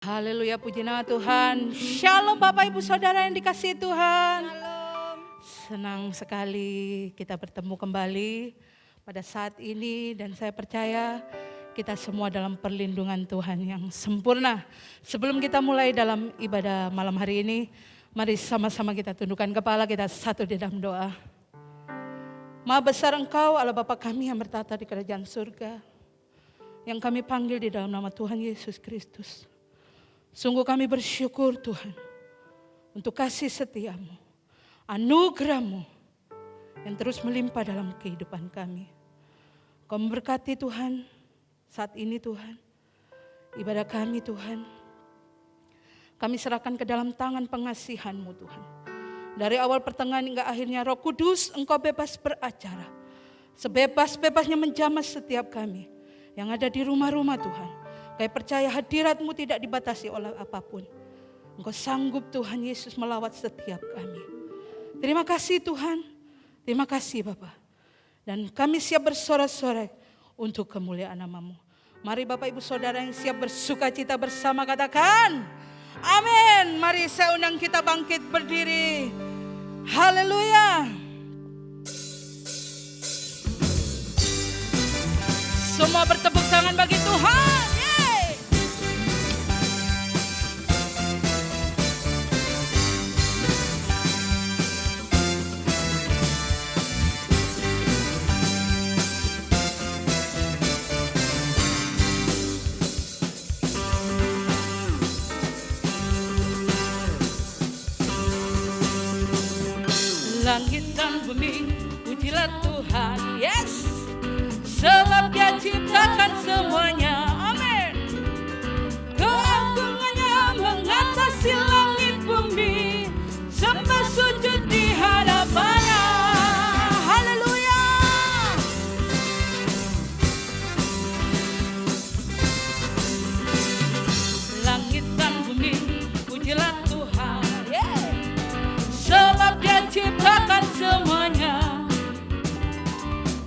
Haleluya, puji nama Tuhan. Shalom Bapak Ibu Saudara yang dikasihi Tuhan. Shalom. Senang sekali kita bertemu kembali pada saat ini. Dan saya percaya kita semua dalam perlindungan Tuhan yang sempurna. Sebelum kita mulai dalam ibadah malam hari ini, mari sama-sama kita tundukkan kepala kita satu di dalam doa. Maha besar Engkau Allah Bapa kami yang bertata di kerajaan surga, yang kami panggil di dalam nama Tuhan Yesus Kristus. Sungguh kami bersyukur Tuhan untuk kasih setiamu, anugerahmu yang terus melimpah dalam kehidupan kami. Kau memberkati Tuhan saat ini Tuhan, ibadah kami Tuhan. Kami serahkan ke dalam tangan pengasihan-Mu Tuhan. Dari awal pertengahan hingga akhirnya Roh Kudus Engkau bebas beracara. Sebebas-bebasnya menjamah setiap kami yang ada di rumah-rumah Tuhan. Kami percaya hadirat-Mu tidak dibatasi oleh apapun. Engkau sanggup Tuhan Yesus melawat setiap kami. Terima kasih Tuhan. Terima kasih Bapa. Dan kami siap bersorak-sorai untuk kemuliaan nama-Mu. Mari Bapak Ibu Saudara yang siap bersuka cita bersama katakan amin. Mari saya undang kita bangkit berdiri. Haleluya. Semua bertepuk tangan bagi Tuhan. Langit dan bumi, pujilah Tuhan, yes. Sebab Dia ciptakan semuanya, amin. Keagungannya mengatasi langit bumi, sembah sujud di hadapannya. Haleluya. Langit dan bumi, pujilah Tuhan, yeah. Sebab Dia ciptakan semuanya.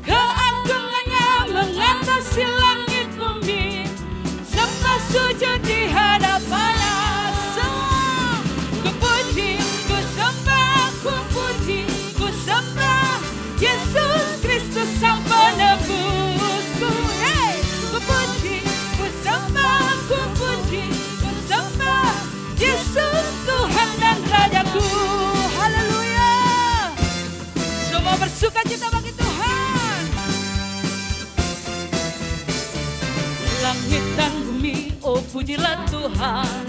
Keagungannya mengatasi langit bumi, sembah sujud di hadapannya. Semua ku puji, ku sembah, ku puji, ku sembah Yesus Kristus Sang Penebusku. Hey! Ku puji, ku sembah, ku puji, ku sembah Yesus Tuhan dan Rajaku. Haleluya. Semua bersuka cita bagi Tuhan. Langit dan bumi, oh pujilah Tuhan.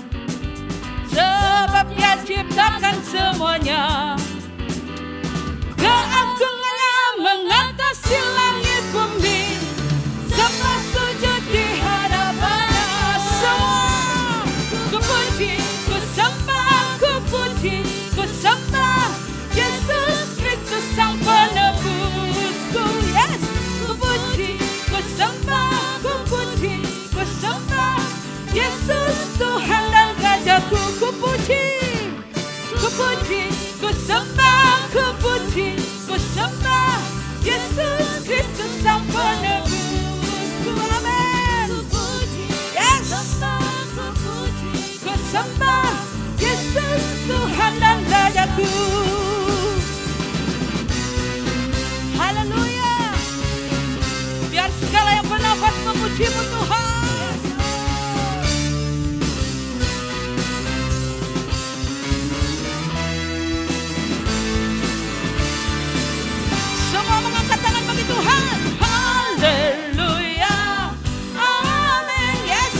Sebab Dia ciptakan semuanya. Keagungannya mengatasi langit bumi, sembah sujud di hadapannya. Semua ku puji, ku sembah, ku puji, ku sembah Yesus Kristus Sang Penebusku. Yes, ku puji, ku sembah, ku puji, ku sembah Yesus Tuhan dan Rajaku. Ku puji, ku puji, ku sembah, ku puji, ku sembah Yesus Kristus Sang Penebusku. Amin. Yes, ku sembah Yesus Tuhan dan Rajaku. Haleluya. Biar segala yang bernafas memuji-Mu Tuhan. Semua mengangkat tangan bagi Tuhan. Haleluya. Amin. Yes.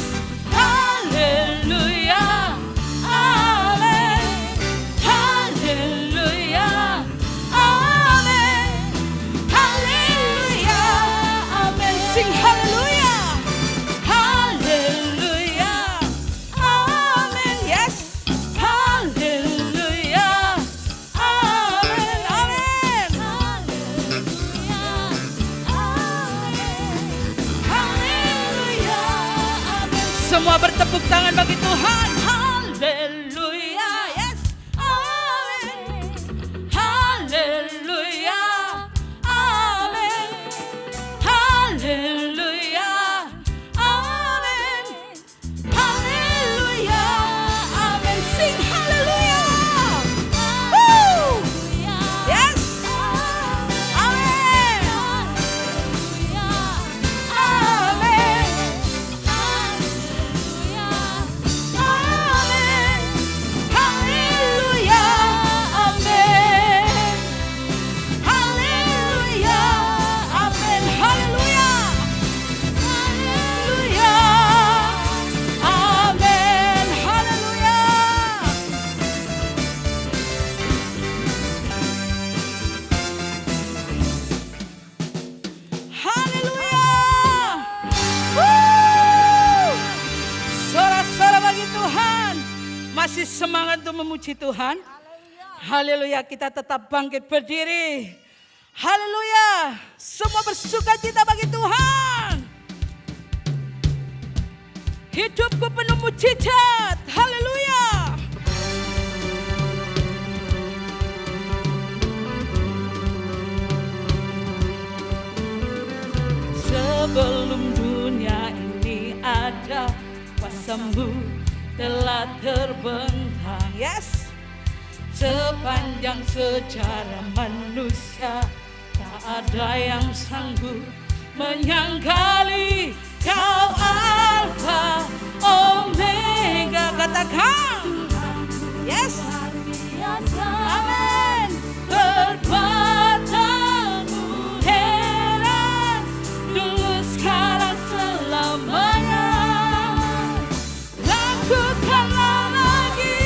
Haleluya. Amin. Haleluya. Masih semangat untuk memuji Tuhan? Haleluya, kita tetap bangkit berdiri. Haleluya, semua bersukacita bagi Tuhan. Hidupku penuh mujizat. Haleluya. Sebelum dunia ini ada, kuasa-Mu telah terbentang. Yes. Sepanjang sejarah manusia, tak ada yang sanggup menyangkali Kau Alfa Omega. Katakan. Yes. Amin. Perbuatanmu heran, dulu sekarang selamanya. Lakukanlah lagi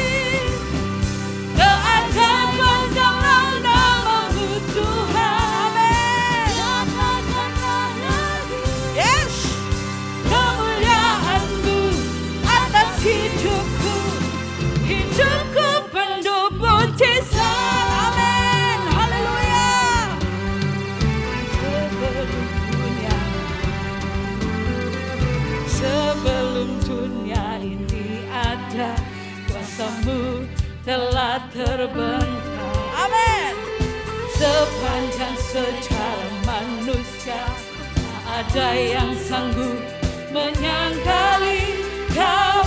keajaiban dalam nama-Mu Tuhan. Amin. Lakukanlah lagi. Yes. Kemuliaan-Mu atas hidupku. Hidupku penuh mujizat. Amin. Haleluya. Sebelum dunia ini ada, kuasa-Mu telah terbentang. Amin. Sepanjang sejarah manusia, tak ada yang sanggup menyangkali Kau.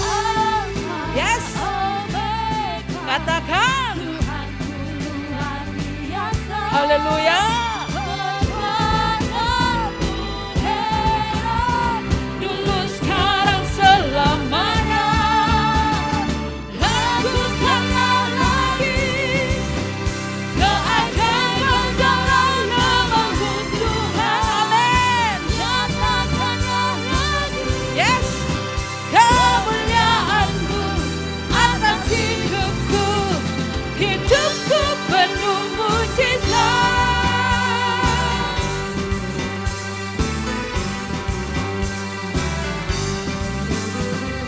Yes. Katakan. Haleluya. Dulu sekarang selamanya. Lakukanlah lagi keajaiban dalam nama-Mu Tuhan. Amin. Lakukanlah lagi. Yes. Kemuliaan-Mu atas hidupku. Hidupku penuh mujizat.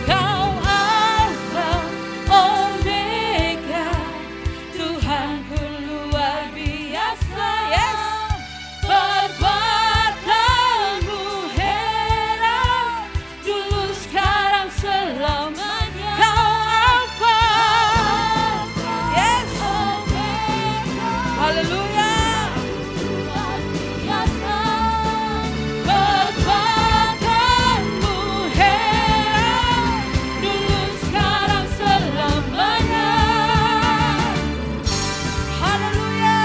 Kau Alfa Omega, Tuhanku luar biasa. Yes. Perbuatanmu heran, dulu sekarang selamanya. Kau Alfa. Yes. Haleluya. Perbuatanmu heran, dulu sekarang selamanya. Haleluya.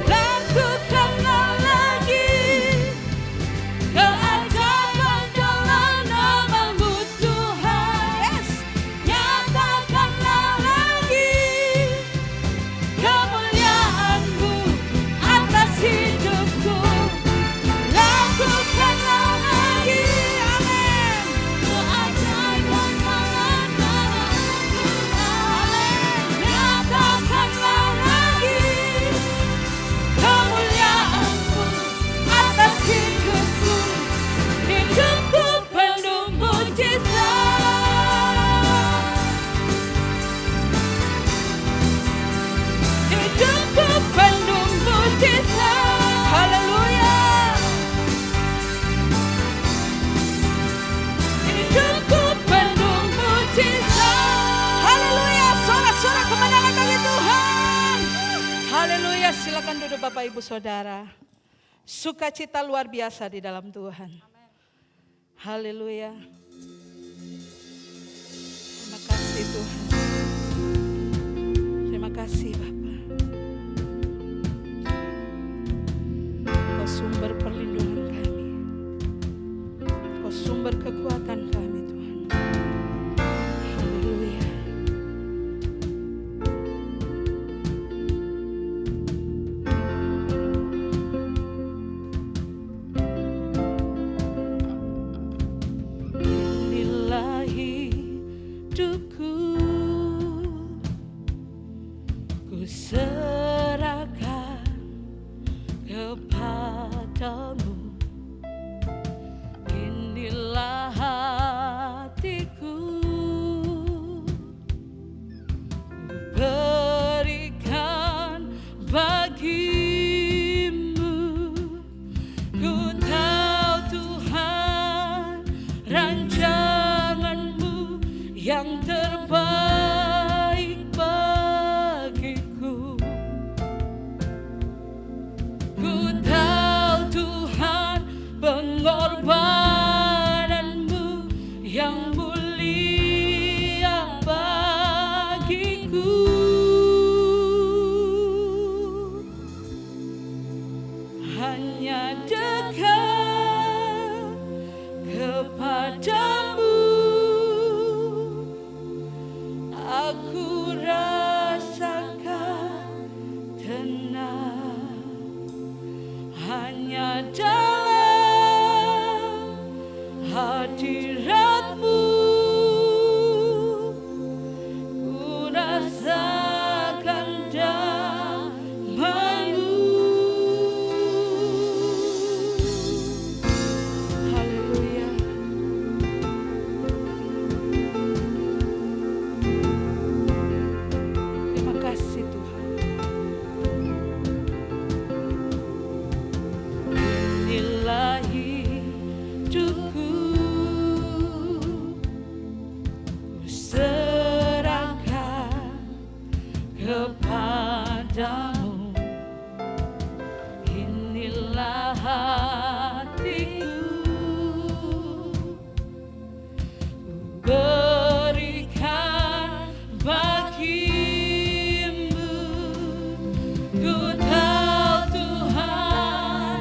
Lakukanlah lagi keajaiban dalam nama-Mu Tuhan. Yes. Nyatakanlah lagi kemuliaan-Mu atas hidupku. Lakukanlah lagi. Amin. Keajaiban dalam nama-Mu Tuhan. Amin. Nyatakanlah lagi kemuliaan-Mu atas hidupku. Hidupku penuh mujizat. Hidupku penuh mujizat. Haleluya. Hidupku penuh mujizat. Haleluya. Sorak-sorak kemenangan bagi Tuhan. Haleluya. Silakan duduk Bapak Ibu Saudara. Sukacita luar biasa di dalam Tuhan. Haleluya. Terima kasih Tuhan. Terima kasih Bapa. Kau sumber perlindungan kami. Kau sumber kekuatan kami Tuhan. Haleluya. Inilah hidupku. serahkan kepadamu. Inilah hatiku, berikan bagimu. Ku tahu Tuhan, rancanganmu yang terbaik bagiku. Ku tahu Tuhan, pengorbananmu yang mulia bagiku. Hanya dekat kepadamu aku rasakan tenang. Hanya dalam hadiratmu ku rasakan damai-Mu. Haleluya. Terima kasih Tuhan. Inilah hidupku, ku serahkan kepadamu. Inilah hatiku, ku berikan bagimu. Ku tahu Tuhan,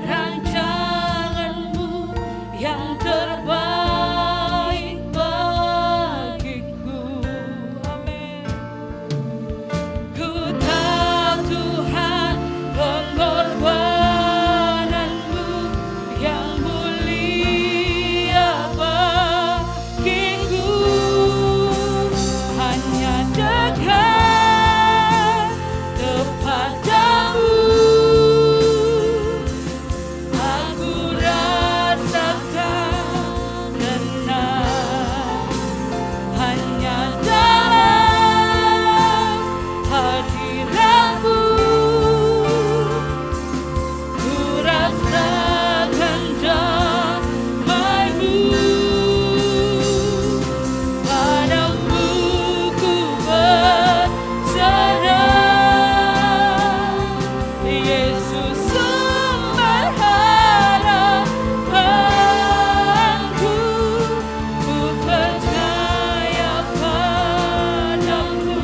rancanganmu yang terbaik bagiku. Amin. Ku tahu Tuhan, pengorbananmu yang mulia bagiku. Hanya dekat kepadamu aku rasakan tenang. Hanya dalam hadiratmu ku rasakan damai-Mu. Padamu ku berserah, Yesus sumber harapanku. Ku percaya padamu,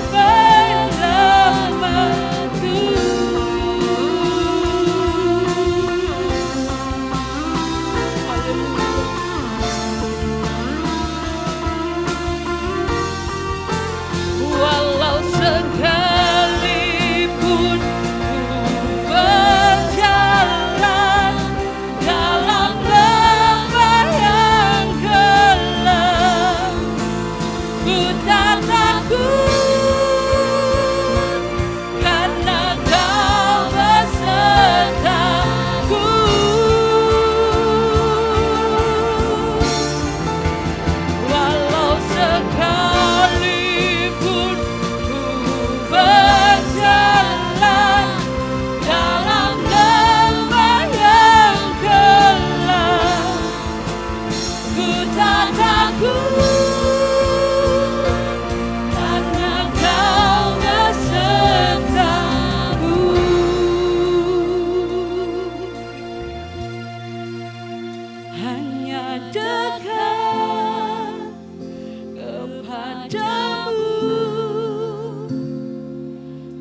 penyelamatku. Walau sekalipun ku berjalan dalam lembah yang gelap, ku tak takut karena Kau besertaku. Walau sekalipun ku berjalan dalam lembah yang gelap, ku tak takut karena Kau besertaku. Hanya dekat kepadamu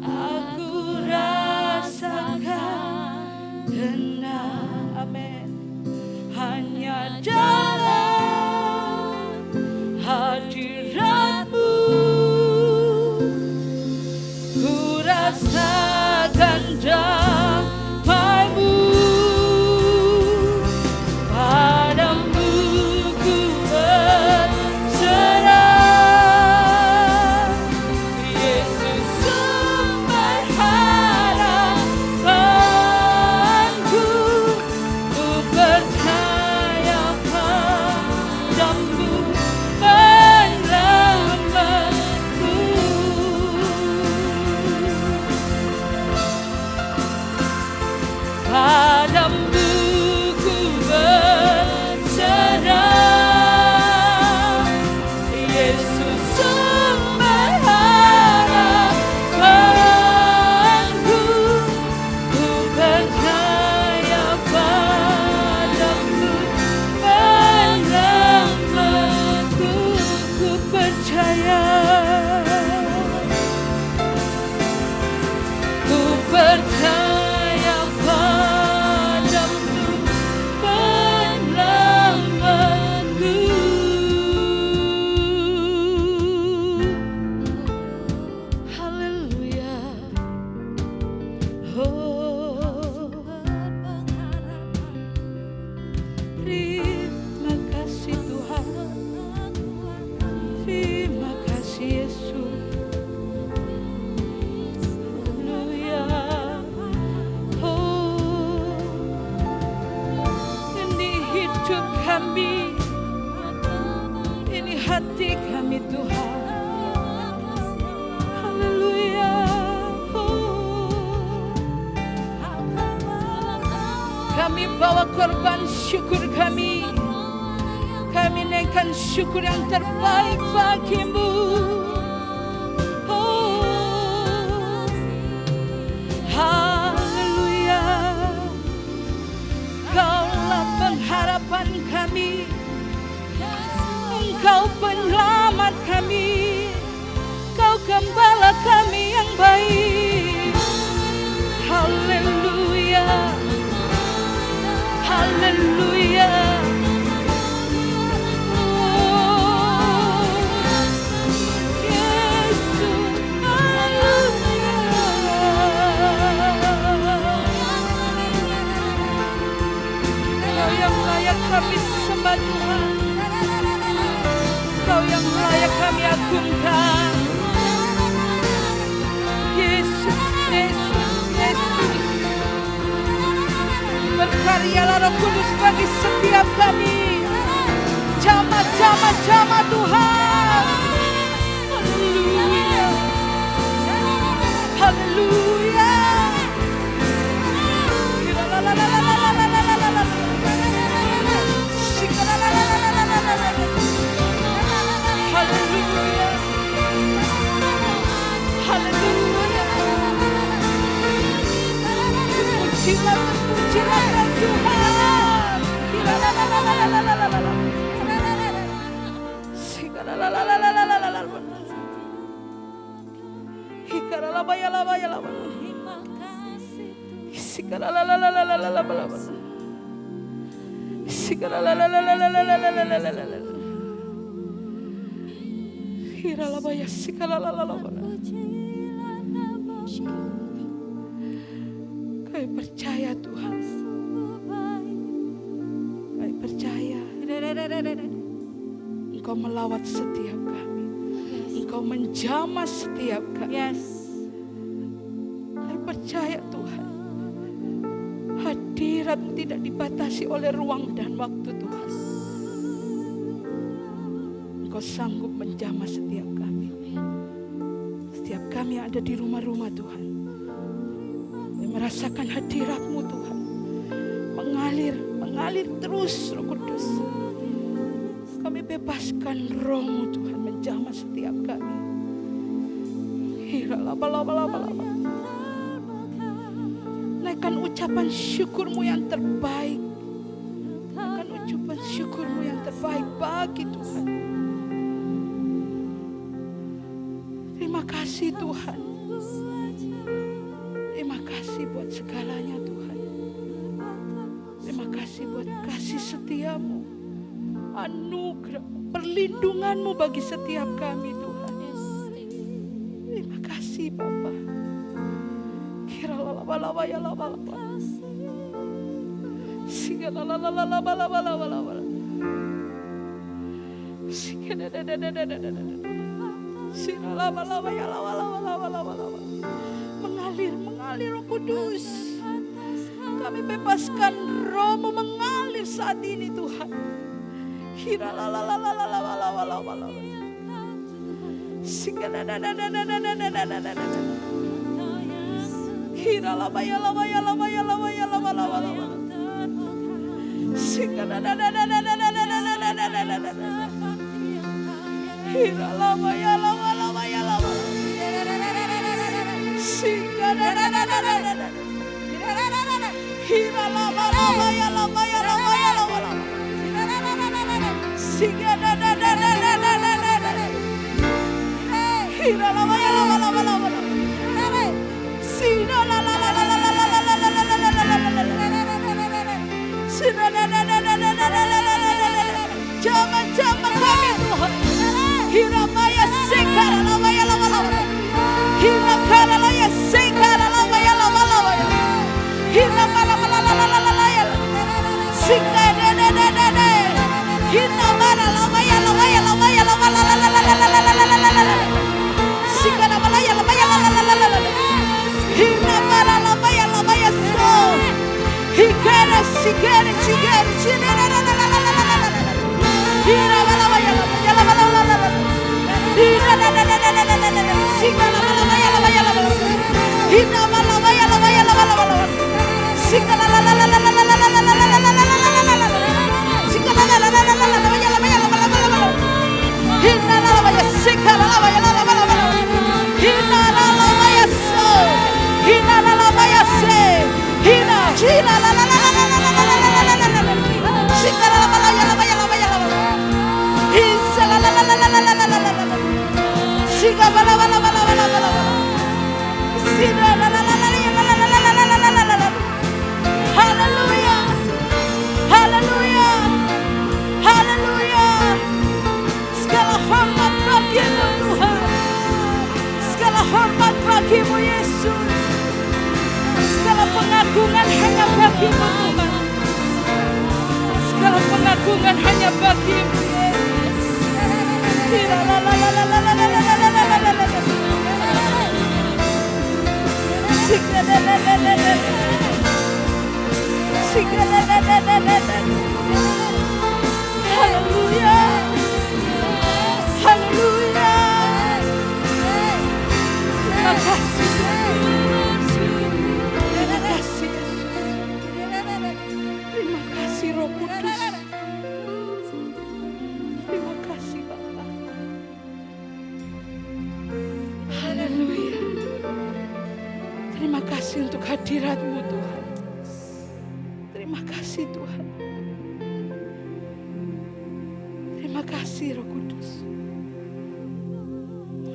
aku rasakan tenang. Amin. Hanya dalam hadiratmu ku rasakan damai-Mu. Padamu ku berserah, percaya, ku percaya padamu penyelamatku. Haleluya. Oh, terima kasih Tuhan, terima kasih Yesus. Haleluya. Oh, ini hidup kami, ini hati kami Tuhan. Haleluya. Oh, kami bawa korban syukur kami. Kami naikkan syukur yang terbaik bagimu. Oh, haleluya. Kaulah pengharapan kami, Engkau penyelamat kami, Kau gembala kami yang baik. Haleluya. Haleluya. Kami sembah Tuhan, Kau yang layak kami agungkan. Yesus, Yesus, Yesus. Berkaryalah Roh Kudus bagi setiap kami. Jama Tuhan. Haleluya. Haleluya. Haleluya. Haleluya. Terpujilah Tuhan. Kami percaya Tuhan, kami percaya Engkau melawat setiap kami, Engkau menjamah setiap kami. Kami percaya Tuhan, hadirat-Mu tidak dibatasi oleh ruang dan waktu Tuhan. Engkau sanggup menjamah setiap kami. Setiap kami yang ada di rumah-rumah Tuhan, kami merasakan hadirat-Mu Tuhan, mengalir terus Roh Kudus. Kami bebaskan Roh-Mu Tuhan menjamah setiap kami. Naikkan ucapan syukur-Mu yang terbaik, naikkan ucapan syukur-Mu yang terbaik bagi Tuhan. Terima kasih Tuhan, terima kasih buat segalanya Tuhan. Terima kasih buat kasih setia-Mu, anugerah perlindungan-Mu bagi setiap kami Tuhan. Terima kasih Bapa. Kira lala ya lala. Singa lala. Singa Singa lala ya lala. Mengalir Roh Kudus. Kami bebaskan Roh-Mu mengalir saat ini Tuhan. Kira lala. Singa Hira lama ya lama. Singa Hira lama ya lama. Singa Hira lama ya lama. Singa Hira lama ya lama lama lama. Sina la la la la la la la la la la la la la la. Sina la la la la la la la la la la. Jangan kami Tuhan. Hira maya sekara lama ya lama lama. Hira kara la ya sekara lama ya lama lama. Hira mala mala la la la la la ya. Sika de de de de de. Hira mala lama ya lama ya lama ya lama la la la la la la la la la la. Sika la mala ya lama ya la la la la la. Hira mala lama ya so. Hikere sikere sikere sikere la la la la la la la. Hira mala ya lama ya lama la la la la. Hira la la la la la la la. Sika la mala ya lama ya lama. Hira mala ya lama ya lama la la. Sika la la la la la la la la la la la la la. Sika la la la la la la la ya lama ya lama la la. Hira la la ya sika la la ya lama la la. Hira la la ya so. Hira la la ya se. Hira la la la la la la la la la la. Sika la la ya lama ya lama ya lama. Hisa la la la la la la la la la. Sika la la la la la la la la. Sika la la la la la la la la la la la. Haleluya. Haleluya. Haleluya. Segala hormat bagimu Tuhan. Segala hormat bagimu Yesus. Segala pengagungan hanya bagimu Tuhan. Segala pengagungan hanya bagimu Yesus. La la la la la la la la la la la la la. Sika la la la la la. Sika la la la la la la. Haleluya. Haleluya. Terima kasih. Terima kasih Yesus. Terima kasih Roh Kudus. Terima kasih Bapa. Haleluya. Terima kasih untuk hadirat-Mu Tuhan. Terima kasih Tuhan. Terima kasih Roh Kudus.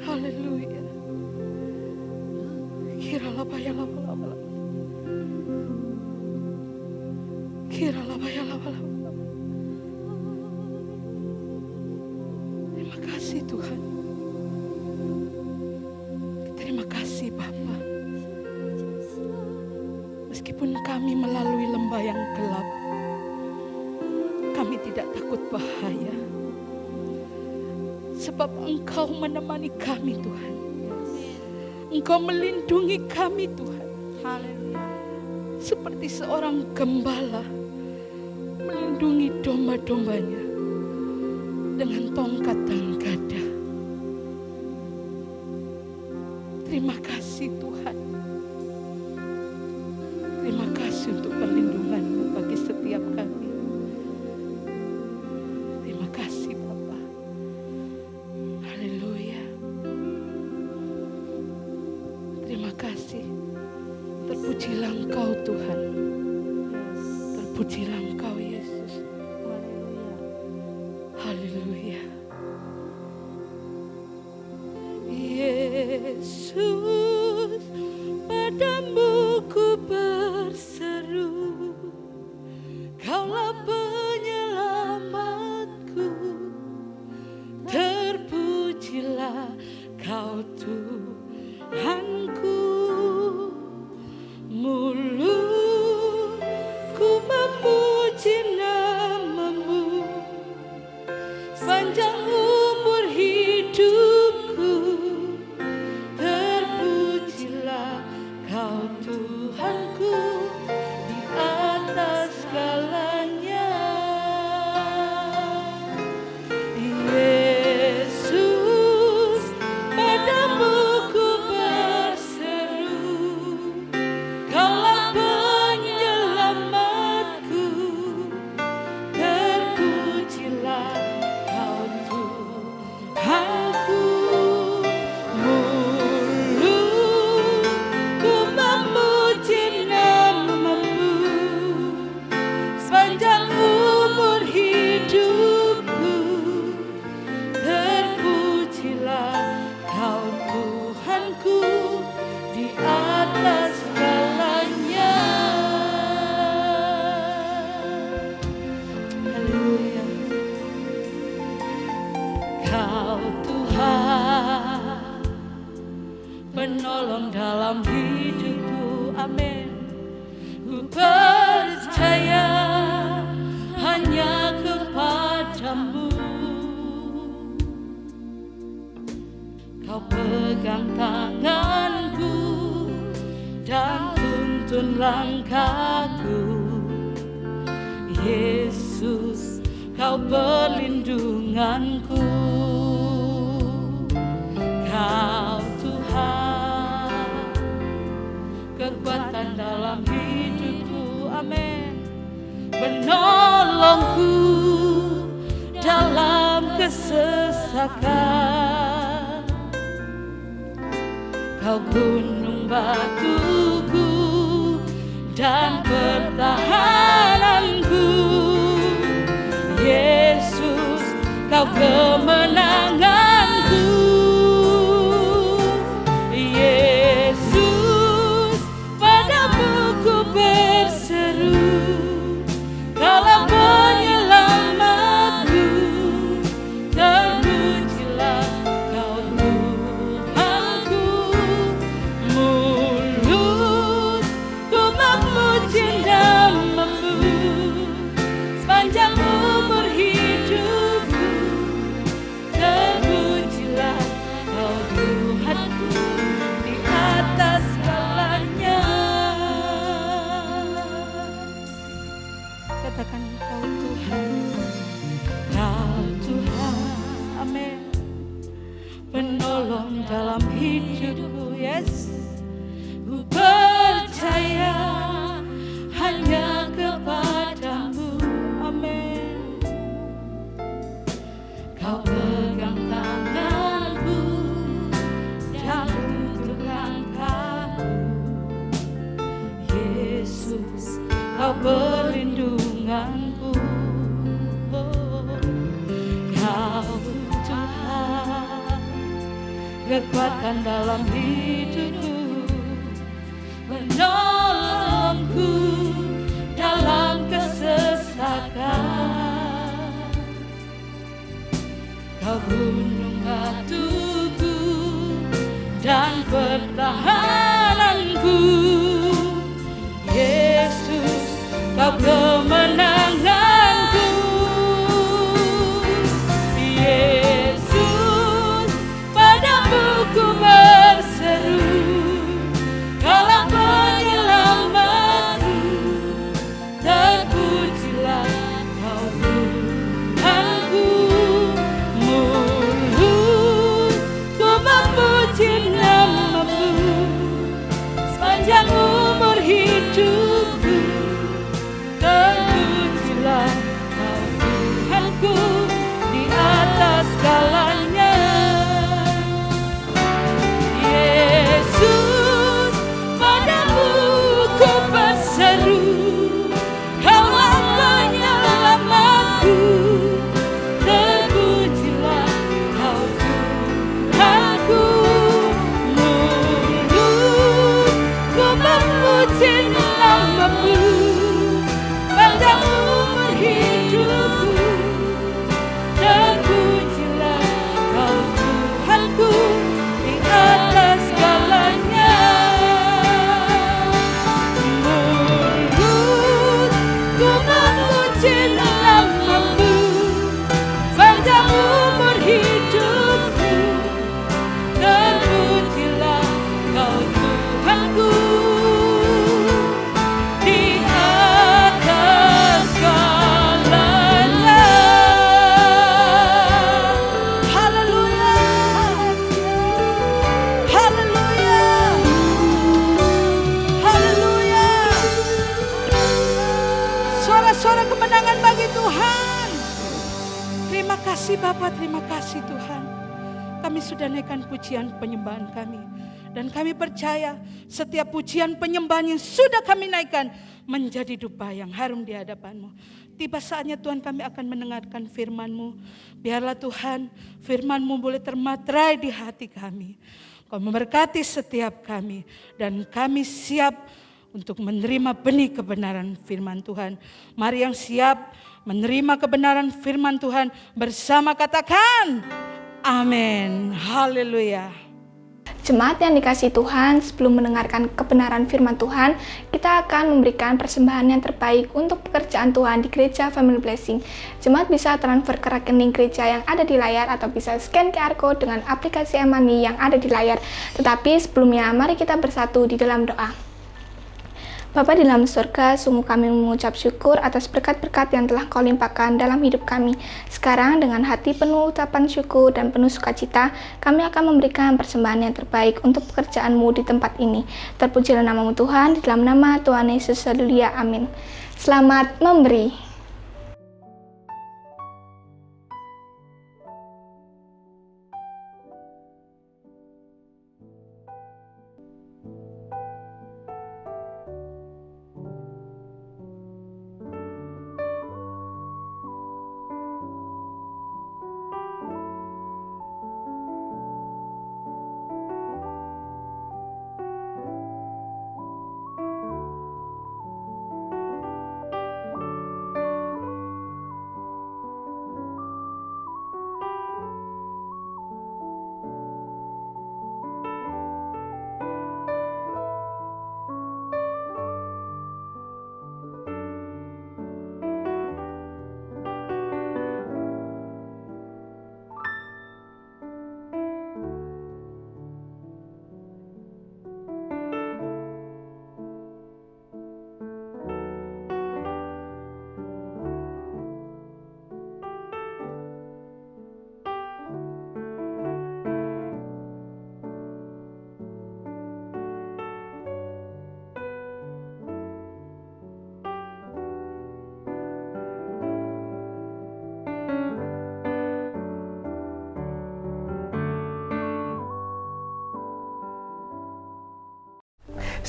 Haleluya. Kira laba ya laba laba laba. Kira laba ya laba laba laba. Terima kasih Tuhan. Terima kasih Bapa. Meskipun kami melalui lembah yang gelap, kami tidak takut bahaya. Sebab Engkau menemani kami Tuhan. Engkau melindungi kami Tuhan. Seperti seorang gembala melindungi domba-dombanya dengan tongkat dan gada. Terima kasih Tuhan. Terima kasih untuk perlindungan-Mu bagi setiap kami. Terima kasih Bapa. Haleluya. Terima kasih. Terpujilah Engkau Tuhan. Terpujilah Engkau Yesus. Haleluya. Yesus, padamu ku berseru, Kaulah penyelamatku. Terpujilah Kau Tuhanku. Mulutku memuji nama-Mu, sepanjang umur hidupku. Terpujilah Kau Tuhanku di atas segalanya. Yesus, padamu ku berseru, penolong dalam hidupku. Amin. Ku percaya hanya kepadamu. Kau pegang tanganku dan tuntun langkahku. Yesus, Kau perlindunganku. Kau Tuhan, kekuatan dalam hidupku. Amin. Penolongku dalam kesesakan. Kau gunung batuku dan pertahananku. Yesus, Kau kemenanganku. Yesus, padamu ku berseru, Kaulah penyelamatku. Terpujilah Kau Tuhanku. Mulutku memuji namamu sepanjang umur hidupku. Terpujilah Kau Tuhanku di atas segalanya. Katakan Kau Tuhan, Kau Tuhan. Amin. Penolong dalam hidupku. Yes. Ku percaya hanya kepadamu. Amin. Kau pegang tanganku dan tuntun langkahku. Yesus, Kau perlindunganku. Kau Tuhan, kekuatan dalam hidupku. Penolongku dalam kesesakan. Kau gunung batuku dan pertahananku. Yesus, Kau kemenanganku. Yesus, padamu ku berseru, Kaulah penyelamatku. Terpujilah Kau Tuhanku. Mulutku memuji namamu sepanjang umur hidupku. Terpujilah Kau Tuhanku di atas segalanya. Yesus, padamu ku berseru, Kaulah penyelamatku. Terpujilah Kau Tuhanku. Mulutku memuji namamu sepanjang umur hidupku. Terpujilah Kau Tuhanku di atas segalanya. Mulutku memuji namamu sepanjang umur hidupku. Terpujilah Kau Tuhanku di atas segalanya. Haleluya. Haleluya. Haleluya. Suara-suara kemenangan bagi Tuhan. Terima kasih Bapa, terima kasih Tuhan. Kami sudah naikkan pujian penyembahan kami. Dan kami percaya setiap pujian penyembahan yang sudah kami naikkan menjadi dupa yang harum di hadapan-Mu. Tiba saatnya Tuhan kami akan mendengarkan firman-Mu. Biarlah Tuhan firman-Mu boleh termaterai di hati kami. Kau memberkati setiap kami. Dan kami siap untuk menerima benih kebenaran firman Tuhan. Mari yang siap menerima kebenaran firman Tuhan bersama katakan amin. Haleluya. Jemaat yang dikasihi Tuhan, sebelum mendengarkan kebenaran firman Tuhan, kita akan memberikan persembahan yang terbaik untuk pekerjaan Tuhan di Gereja Family Blessing. Jemaat bisa transfer ke rekening gereja yang ada di layar atau bisa scan QR Code dengan aplikasi e-money yang ada di layar. Tetapi sebelumnya, mari kita bersatu di dalam doa. Bapa di dalam surga, sungguh kami mengucap syukur atas berkat-berkat yang telah Kau limpahkan dalam hidup kami. Sekarang dengan hati penuh ucapan syukur dan penuh sukacita, kami akan memberikan persembahan yang terbaik untuk pekerjaan-Mu di tempat ini. Terpujilah nama-Mu Tuhan, di dalam nama Tuhan Yesus Haleluya, amin. Selamat memberi.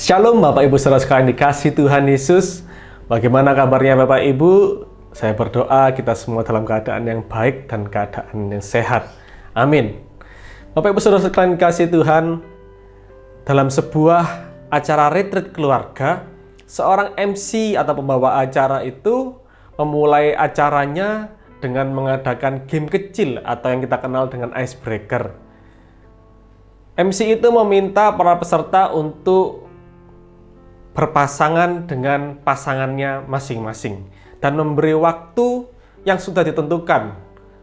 Shalom Bapak Ibu Saudara sekalian dikasihi Tuhan Yesus. Bagaimana kabarnya Bapak Ibu? Saya berdoa kita semua dalam keadaan yang baik dan keadaan yang sehat. Amin. Bapak Ibu Saudara sekalian dikasihi Tuhan, dalam sebuah acara retreat keluarga, seorang MC atau pembawa acara itu memulai acaranya dengan mengadakan game kecil atau yang kita kenal dengan icebreaker. MC itu meminta para peserta untuk berpasangan dengan pasangannya masing-masing dan memberi waktu yang sudah ditentukan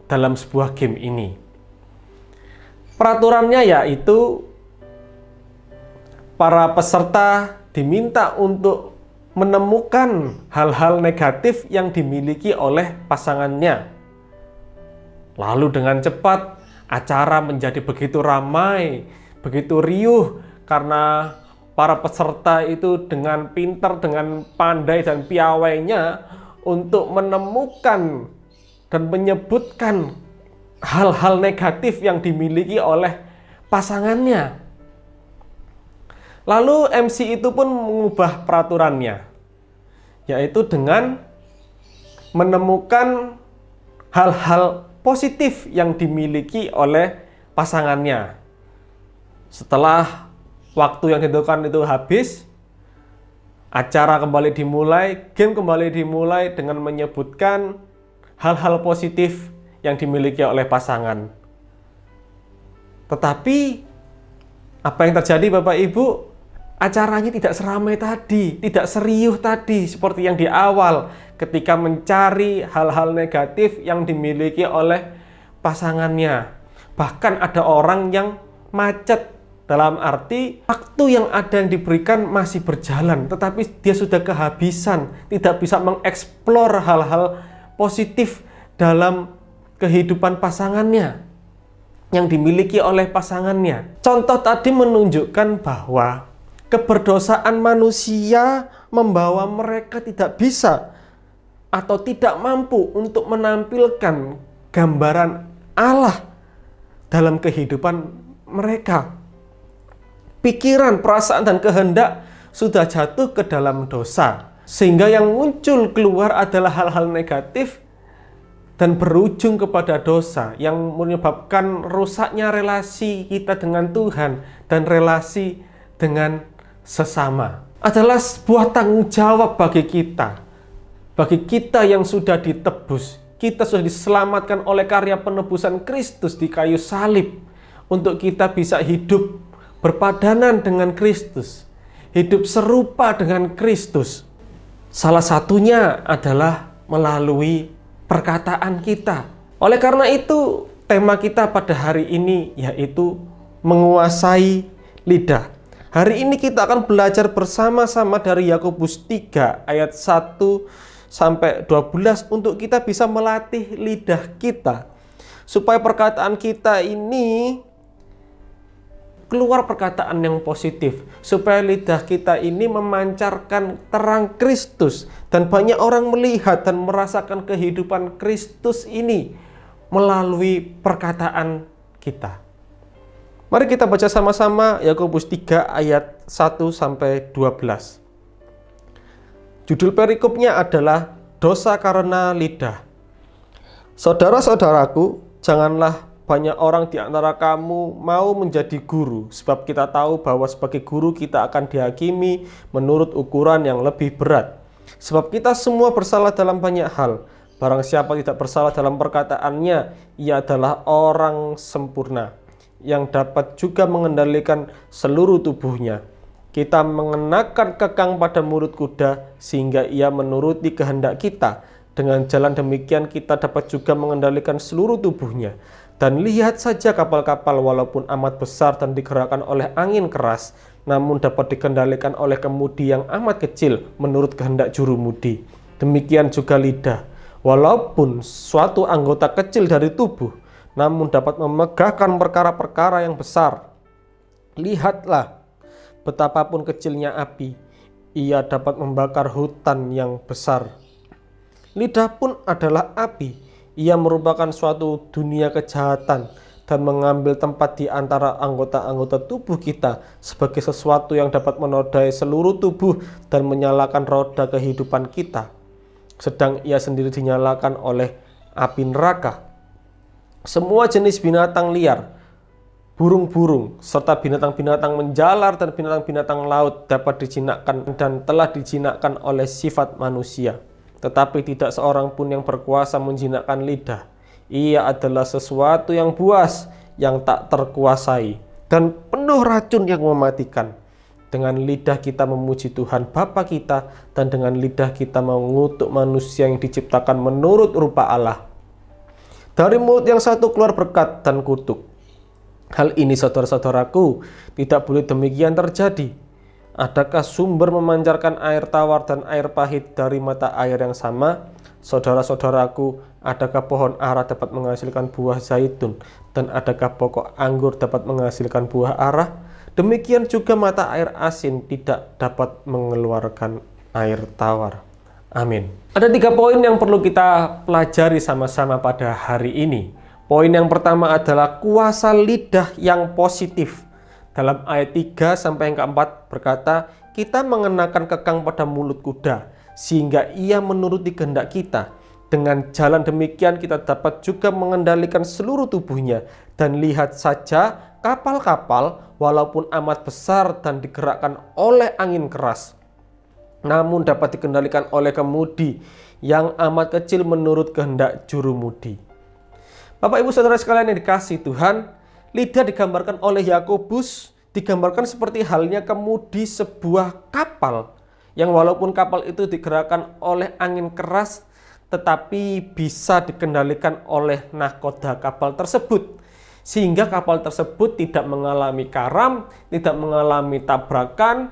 dalam sebuah game ini. Peraturannya yaitu para peserta diminta untuk menemukan hal-hal negatif yang dimiliki oleh pasangannya. Lalu dengan cepat acara menjadi begitu ramai, begitu riuh karena para peserta itu dengan pintar, dengan pandai dan piawainya untuk menemukan dan menyebutkan hal-hal negatif yang dimiliki oleh pasangannya. Lalu MC itu pun mengubah peraturannya, yaitu dengan menemukan hal-hal positif yang dimiliki oleh pasangannya. Setelah waktu yang ditentukan itu habis, acara kembali dimulai, game kembali dimulai dengan menyebutkan hal-hal positif yang dimiliki oleh pasangan. Tetapi, apa yang terjadi Bapak Ibu? Acaranya tidak seramai tadi, tidak seriuh tadi seperti yang di awal ketika mencari hal-hal negatif yang dimiliki oleh pasangannya. Bahkan ada orang yang macet. Dalam arti, waktu yang ada yang diberikan masih berjalan, tetapi dia sudah kehabisan, tidak bisa mengeksplor hal-hal positif dalam kehidupan pasangannya, yang dimiliki oleh pasangannya. Contoh tadi menunjukkan bahwa keberdosaan manusia membawa mereka tidak bisa atau tidak mampu untuk menampilkan gambaran Allah dalam kehidupan mereka. Pikiran, perasaan, dan kehendak sudah jatuh ke dalam dosa. Sehingga yang muncul keluar adalah hal-hal negatif dan berujung kepada dosa yang menyebabkan rusaknya relasi kita dengan Tuhan dan relasi dengan sesama. Adalah sebuah tanggung jawab bagi kita yang sudah ditebus. Kita sudah diselamatkan oleh karya penebusan Kristus di kayu salib untuk kita bisa hidup berpadanan dengan Kristus, hidup serupa dengan Kristus. Salah satunya adalah melalui perkataan kita. Oleh karena itu, tema kita pada hari ini yaitu menguasai lidah. Hari ini kita akan belajar bersama-sama dari Yakobus 3 ayat 1 sampai 12 untuk kita bisa melatih lidah kita supaya perkataan kita ini keluar perkataan yang positif, supaya lidah kita ini memancarkan terang Kristus dan banyak orang melihat dan merasakan kehidupan Kristus ini melalui perkataan kita. Mari kita baca sama-sama Yakobus 3 ayat 1 sampai 12. Judul perikopnya adalah dosa karena lidah. Saudara-saudaraku, janganlah banyak orang di antara kamu mau menjadi guru, sebab kita tahu bahwa sebagai guru kita akan dihakimi menurut ukuran yang lebih berat. Sebab kita semua bersalah dalam banyak hal. Barang siapa tidak bersalah dalam perkataannya, ia adalah orang sempurna, yang dapat juga mengendalikan seluruh tubuhnya. Kita mengenakan kekang pada mulut kuda, sehingga ia menuruti kehendak kita. Dengan jalan demikian kita dapat juga mengendalikan seluruh tubuhnya. Dan lihat saja kapal-kapal walaupun amat besar dan digerakkan oleh angin keras, namun dapat dikendalikan oleh kemudi yang amat kecil menurut kehendak jurumudi. Demikian juga lidah, walaupun suatu anggota kecil dari tubuh, namun dapat memegahkan perkara-perkara yang besar. Lihatlah, betapapun kecilnya api, ia dapat membakar hutan yang besar. Lidah pun adalah api, ia merupakan suatu dunia kejahatan dan mengambil tempat di antara anggota-anggota tubuh kita sebagai sesuatu yang dapat menodai seluruh tubuh dan menyalakan roda kehidupan kita. Sedang ia sendiri dinyalakan oleh api neraka. Semua jenis binatang liar, burung-burung, serta binatang-binatang menjalar dan binatang-binatang laut dapat dijinakkan dan telah dijinakkan oleh sifat manusia. Tetapi tidak seorang pun yang berkuasa menjinakkan lidah. Ia adalah sesuatu yang buas, yang tak terkuasai, dan penuh racun yang mematikan. Dengan lidah kita memuji Tuhan Bapa kita, dan dengan lidah kita mengutuk manusia yang diciptakan menurut rupa Allah. Dari mulut yang satu keluar berkat dan kutuk. Hal ini saudara-saudaraku, tidak boleh demikian terjadi. Adakah sumber memancarkan air tawar dan air pahit dari mata air yang sama? Saudara-saudaraku, adakah pohon ara dapat menghasilkan buah zaitun? Dan adakah pokok anggur dapat menghasilkan buah ara? Demikian juga mata air asin tidak dapat mengeluarkan air tawar. Amin. Ada 3 poin yang perlu kita pelajari sama-sama pada hari ini. Poin yang pertama adalah kuasa lidah yang positif. Dalam ayat 3 sampai yang keempat berkata, kita mengenakan kekang pada mulut kuda, sehingga ia menuruti kehendak kita. Dengan jalan demikian kita dapat juga mengendalikan seluruh tubuhnya. Dan lihat saja kapal-kapal walaupun amat besar dan digerakkan oleh angin keras, namun dapat dikendalikan oleh kemudi yang amat kecil menurut kehendak jurumudi. Bapak ibu saudara sekalian yang dikasihi Tuhan, lidah digambarkan oleh Yakobus, digambarkan seperti halnya kemudi sebuah kapal, yang walaupun kapal itu digerakkan oleh angin keras, tetapi bisa dikendalikan oleh nahkoda kapal tersebut. Sehingga kapal tersebut tidak mengalami karam, tidak mengalami tabrakan,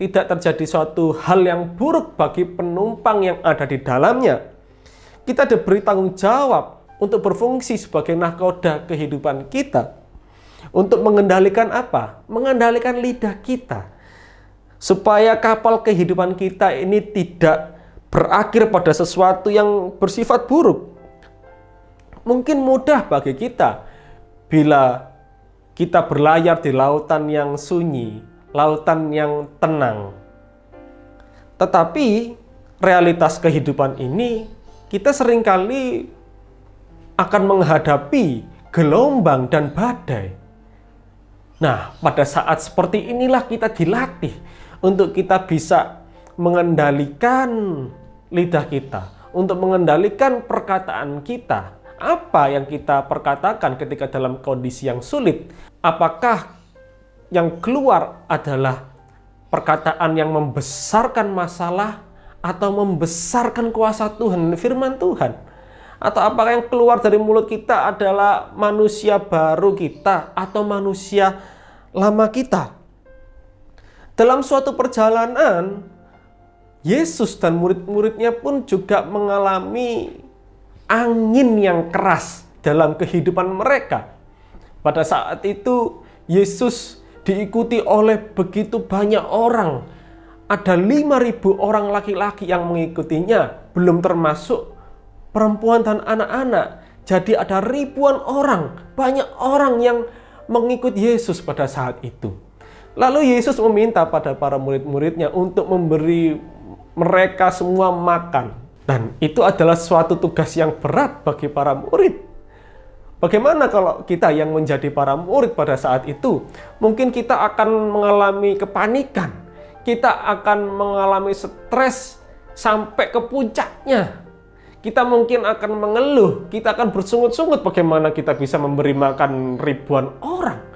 tidak terjadi suatu hal yang buruk bagi penumpang yang ada di dalamnya. Kita diberi tanggung jawab untuk berfungsi sebagai nahkoda kehidupan kita. Untuk mengendalikan apa? Mengendalikan lidah kita. Supaya kapal kehidupan kita ini tidak berakhir pada sesuatu yang bersifat buruk. Mungkin mudah bagi kita bila kita berlayar di lautan yang sunyi, lautan yang tenang. Tetapi realitas kehidupan ini kita seringkali akan menghadapi gelombang dan badai. Nah, pada saat seperti inilah kita dilatih untuk kita bisa mengendalikan lidah kita, untuk mengendalikan perkataan kita. Apa yang kita perkatakan ketika dalam kondisi yang sulit? Apakah yang keluar adalah perkataan yang membesarkan masalah atau membesarkan kuasa Tuhan, firman Tuhan? Atau apakah yang keluar dari mulut kita adalah manusia baru kita atau manusia lama kita? Dalam suatu perjalanan, Yesus dan murid-muridnya pun juga mengalami angin yang keras dalam kehidupan mereka. Pada saat itu, Yesus diikuti oleh begitu banyak orang. Ada 5.000 orang laki-laki yang mengikutinya, belum termasuk perempuan dan anak-anak. Jadi ada ribuan orang, banyak orang yang mengikut Yesus pada saat itu. Lalu Yesus meminta pada para murid-muridnya untuk memberi mereka semua makan. Dan itu adalah suatu tugas yang berat bagi para murid. Bagaimana kalau kita yang menjadi para murid pada saat itu? Mungkin kita akan mengalami kepanikan. Kita akan mengalami stres sampai ke puncaknya. Kita mungkin akan mengeluh, kita akan bersungut-sungut bagaimana kita bisa memberi makan ribuan orang.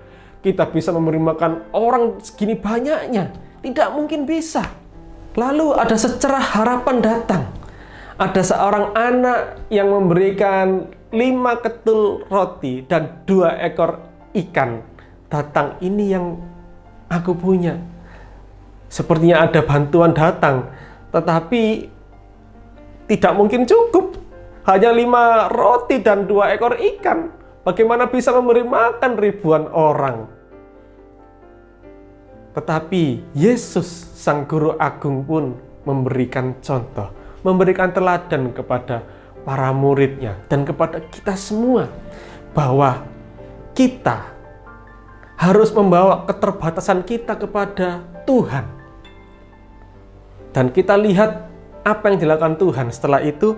Kita bisa memberi makan orang segini banyaknya. Tidak mungkin bisa. Lalu ada secerah harapan datang. Ada seorang anak yang memberikan 5 ketul roti dan 2 ekor ikan. Datang, ini yang aku punya. Sepertinya ada bantuan datang, tetapi tidak mungkin cukup. Hanya 5 roti dan 2 ekor ikan. Bagaimana bisa memberi makan ribuan orang? Tetapi Yesus, Sang Guru Agung pun memberikan contoh, memberikan teladan kepada para muridnya dan kepada kita semua, bahwa kita harus membawa keterbatasan kita kepada Tuhan. Dan kita lihat apa yang dilakukan Tuhan setelah itu.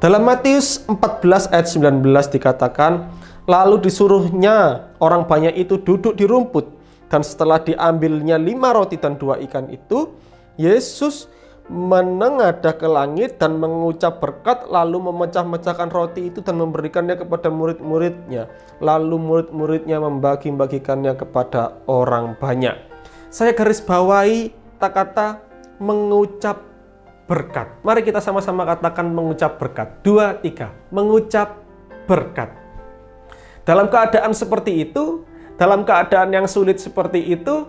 Dalam Matius 14 ayat 19 dikatakan, lalu disuruhnya orang banyak itu duduk di rumput, dan setelah diambilnya 5 roti dan 2 ikan itu, Yesus menengadah ke langit dan mengucap berkat, lalu memecah-mecahkan roti itu dan memberikannya kepada murid-muridnya. Lalu murid-muridnya membagi-bagikannya kepada orang banyak. Saya garis bawahi kata-kata mengucap berkat. Mari kita sama-sama katakan mengucap berkat. 2, 3. Mengucap berkat. Dalam keadaan seperti itu, dalam keadaan yang sulit seperti itu,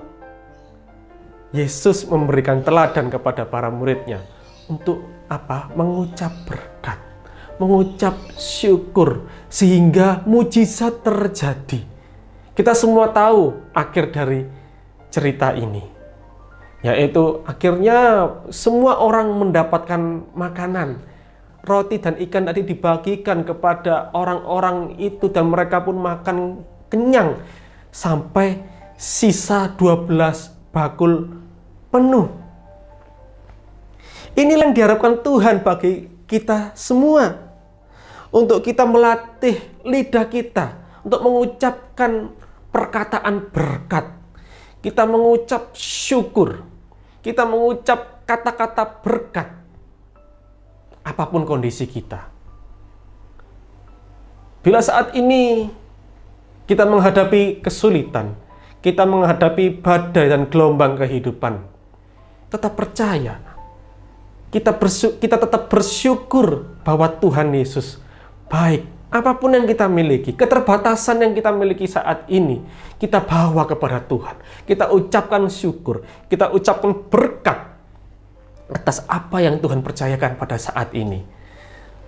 Yesus memberikan teladan kepada para muridnya untuk apa? Mengucap berkat, mengucap syukur, sehingga mujizat terjadi. Kita semua tahu akhir dari cerita ini, yaitu akhirnya semua orang mendapatkan makanan. Roti dan ikan tadi dibagikan kepada orang-orang itu dan mereka pun makan kenyang sampai sisa 12 bakul penuh. Inilah yang diharapkan Tuhan bagi kita semua, untuk kita melatih lidah kita untuk mengucapkan perkataan berkat. Kita mengucap syukur, kita mengucap kata-kata berkat apapun kondisi kita. Bila saat ini kita menghadapi kesulitan, kita menghadapi badai dan gelombang kehidupan, tetap percaya, kita tetap bersyukur bahwa Tuhan Yesus baik. Apapun yang kita miliki, keterbatasan yang kita miliki saat ini, kita bawa kepada Tuhan. Kita ucapkan syukur, kita ucapkan berkat atas apa yang Tuhan percayakan pada saat ini.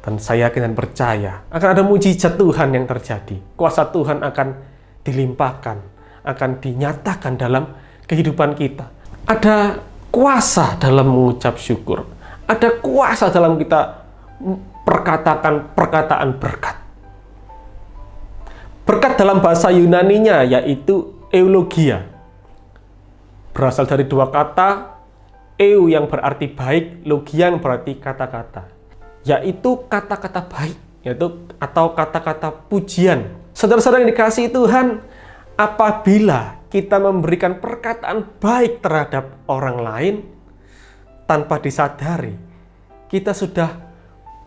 Dan saya yakin dan percaya akan ada mujizat Tuhan yang terjadi. Kuasa Tuhan akan dilimpahkan, akan dinyatakan dalam kehidupan kita. Ada kuasa dalam mengucap syukur. Ada kuasa dalam kita perkatakan perkataan berkat. Berkat dalam bahasa Yunaninya yaitu eulogia. Berasal dari 2 kata, eu yang berarti baik, logia yang berarti kata-kata. Yaitu kata-kata baik, yaitu atau kata-kata pujian. Saudara-saudara yang dikasihi Tuhan, apabila kita memberikan perkataan baik terhadap orang lain tanpa disadari, kita sudah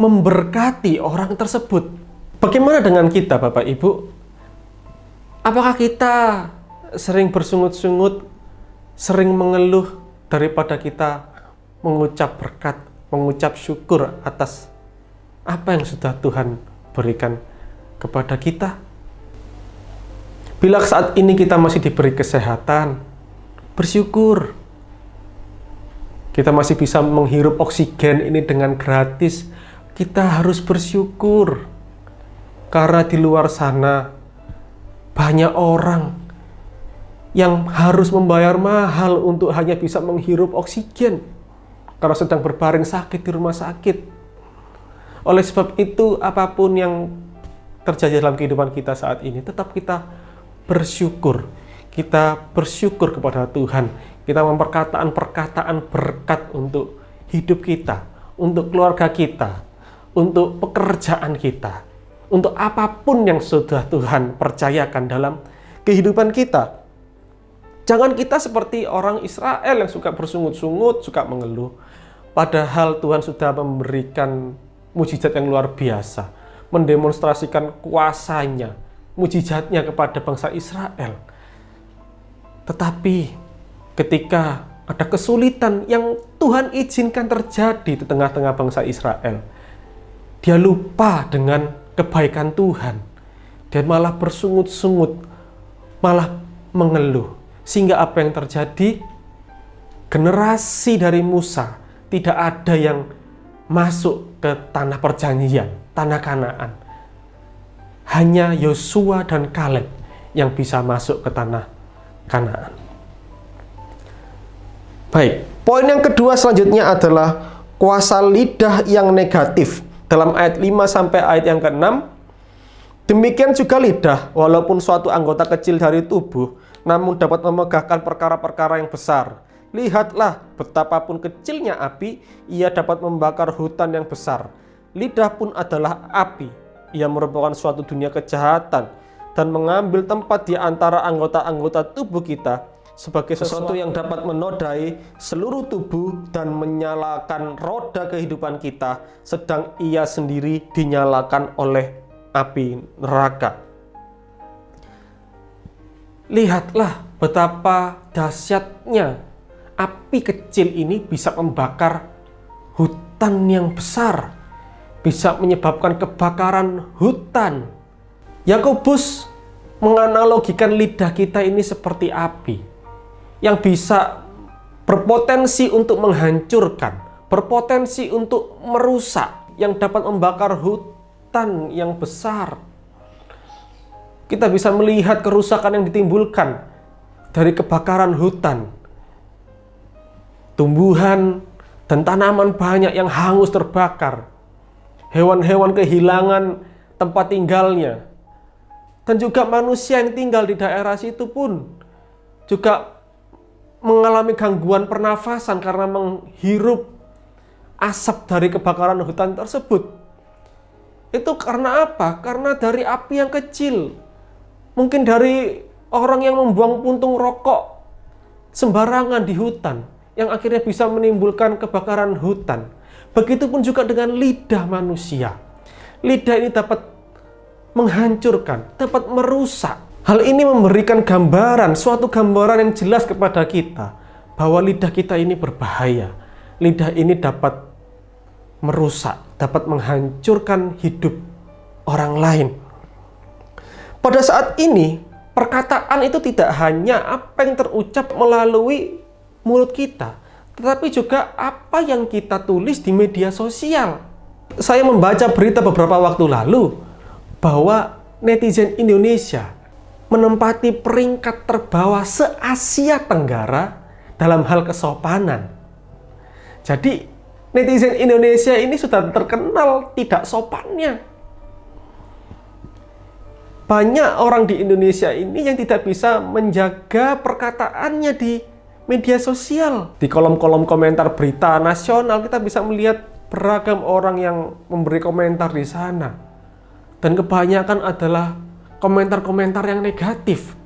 memberkati orang tersebut. Bagaimana dengan kita, Bapak Ibu? Apakah kita sering bersungut-sungut, sering mengeluh daripada kita mengucap berkat, mengucap syukur atas apa yang sudah Tuhan berikan kepada kita. Bila saat ini kita masih diberi kesehatan, bersyukur. Kita masih bisa menghirup oksigen ini dengan gratis. Kita harus bersyukur. Karena di luar sana banyak orang yang harus membayar mahal untuk hanya bisa menghirup oksigen karena sedang berbaring sakit di rumah sakit. Oleh sebab itu, apapun yang terjadi dalam kehidupan kita saat ini, tetap kita bersyukur. Kita bersyukur kepada Tuhan. Kita memperkataan-perkataan berkat untuk hidup kita, untuk keluarga kita, untuk pekerjaan kita, untuk apapun yang sudah Tuhan percayakan dalam kehidupan kita. Jangan kita seperti orang Israel yang suka bersungut-sungut, suka mengeluh. Padahal Tuhan sudah memberikan mujizat yang luar biasa, mendemonstrasikan kuasanya, mujizatnya kepada bangsa Israel. Tetapi ketika ada kesulitan yang Tuhan izinkan terjadi di tengah-tengah bangsa Israel, dia lupa dengan kebaikan Tuhan. Dia malah bersungut-sungut, malah mengeluh. Sehingga apa yang terjadi? Generasi dari Musa tidak ada yang masuk ke tanah perjanjian, tanah Kanaan. Hanya Yosua dan Kaleb yang bisa masuk ke tanah Kanaan. Baik, poin yang kedua selanjutnya adalah kuasa lidah yang negatif. Dalam ayat 5 sampai ayat yang ke-6, demikian juga lidah, walaupun suatu anggota kecil dari tubuh, namun dapat memegahkan perkara-perkara yang besar. Lihatlah, betapapun kecilnya api, ia dapat membakar hutan yang besar. Lidah pun adalah api. Ia merupakan suatu dunia kejahatan dan mengambil tempat di antara anggota-anggota tubuh kita sebagai sesuatu yang dapat menodai seluruh tubuh dan menyalakan roda kehidupan kita, sedang ia sendiri dinyalakan oleh api neraka. Lihatlah betapa dahsyatnya api kecil ini bisa membakar hutan yang besar, bisa menyebabkan kebakaran hutan. Yakobus menganalogikan lidah kita ini seperti api yang bisa berpotensi untuk menghancurkan, berpotensi untuk merusak, yang dapat membakar hutan yang besar. Kita bisa melihat kerusakan yang ditimbulkan dari kebakaran hutan. Tumbuhan dan tanaman banyak yang hangus terbakar. Hewan-hewan kehilangan tempat tinggalnya. Dan juga manusia yang tinggal di daerah situ pun juga mengalami gangguan pernafasan karena menghirup asap dari kebakaran hutan tersebut. Itu karena apa? Karena dari api yang kecil. Mungkin dari orang yang membuang puntung rokok sembarangan di hutan, yang akhirnya bisa menimbulkan kebakaran hutan. Begitupun juga dengan lidah manusia. Lidah ini dapat menghancurkan, dapat merusak. Hal ini memberikan gambaran, suatu gambaran yang jelas kepada kita bahwa lidah kita ini berbahaya. Lidah ini dapat merusak, dapat menghancurkan hidup orang lain. Pada saat ini, perkataan itu tidak hanya apa yang terucap melalui mulut kita, tetapi juga apa yang kita tulis di media sosial. Saya membaca berita beberapa waktu lalu bahwa netizen Indonesia menempati peringkat terbawah se-Asia Tenggara dalam hal kesopanan. Jadi netizen Indonesia ini sudah terkenal tidak sopannya. Banyak orang di Indonesia ini yang tidak bisa menjaga perkataannya di media sosial. Di kolom-kolom komentar berita nasional kita bisa melihat beragam orang yang memberi komentar di sana. Dan kebanyakan adalah komentar-komentar yang negatif.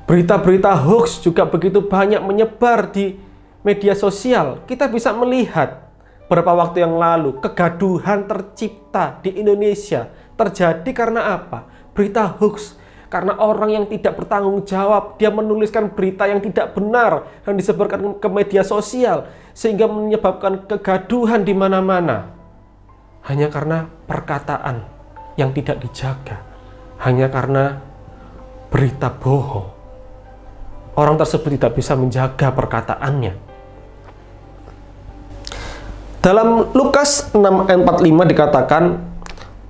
Berita-berita hoax juga begitu banyak menyebar di media sosial. Kita bisa melihat beberapa waktu yang lalu kegaduhan tercipta di Indonesia terjadi karena apa? Berita hoax. Karena orang yang tidak bertanggung jawab, dia menuliskan berita yang tidak benar dan disebarkan ke media sosial sehingga menyebabkan kegaduhan di mana-mana. Hanya karena perkataan yang tidak dijaga, hanya karena berita bohong. Orang tersebut tidak bisa menjaga perkataannya. Dalam Lukas 6:45 dikatakan,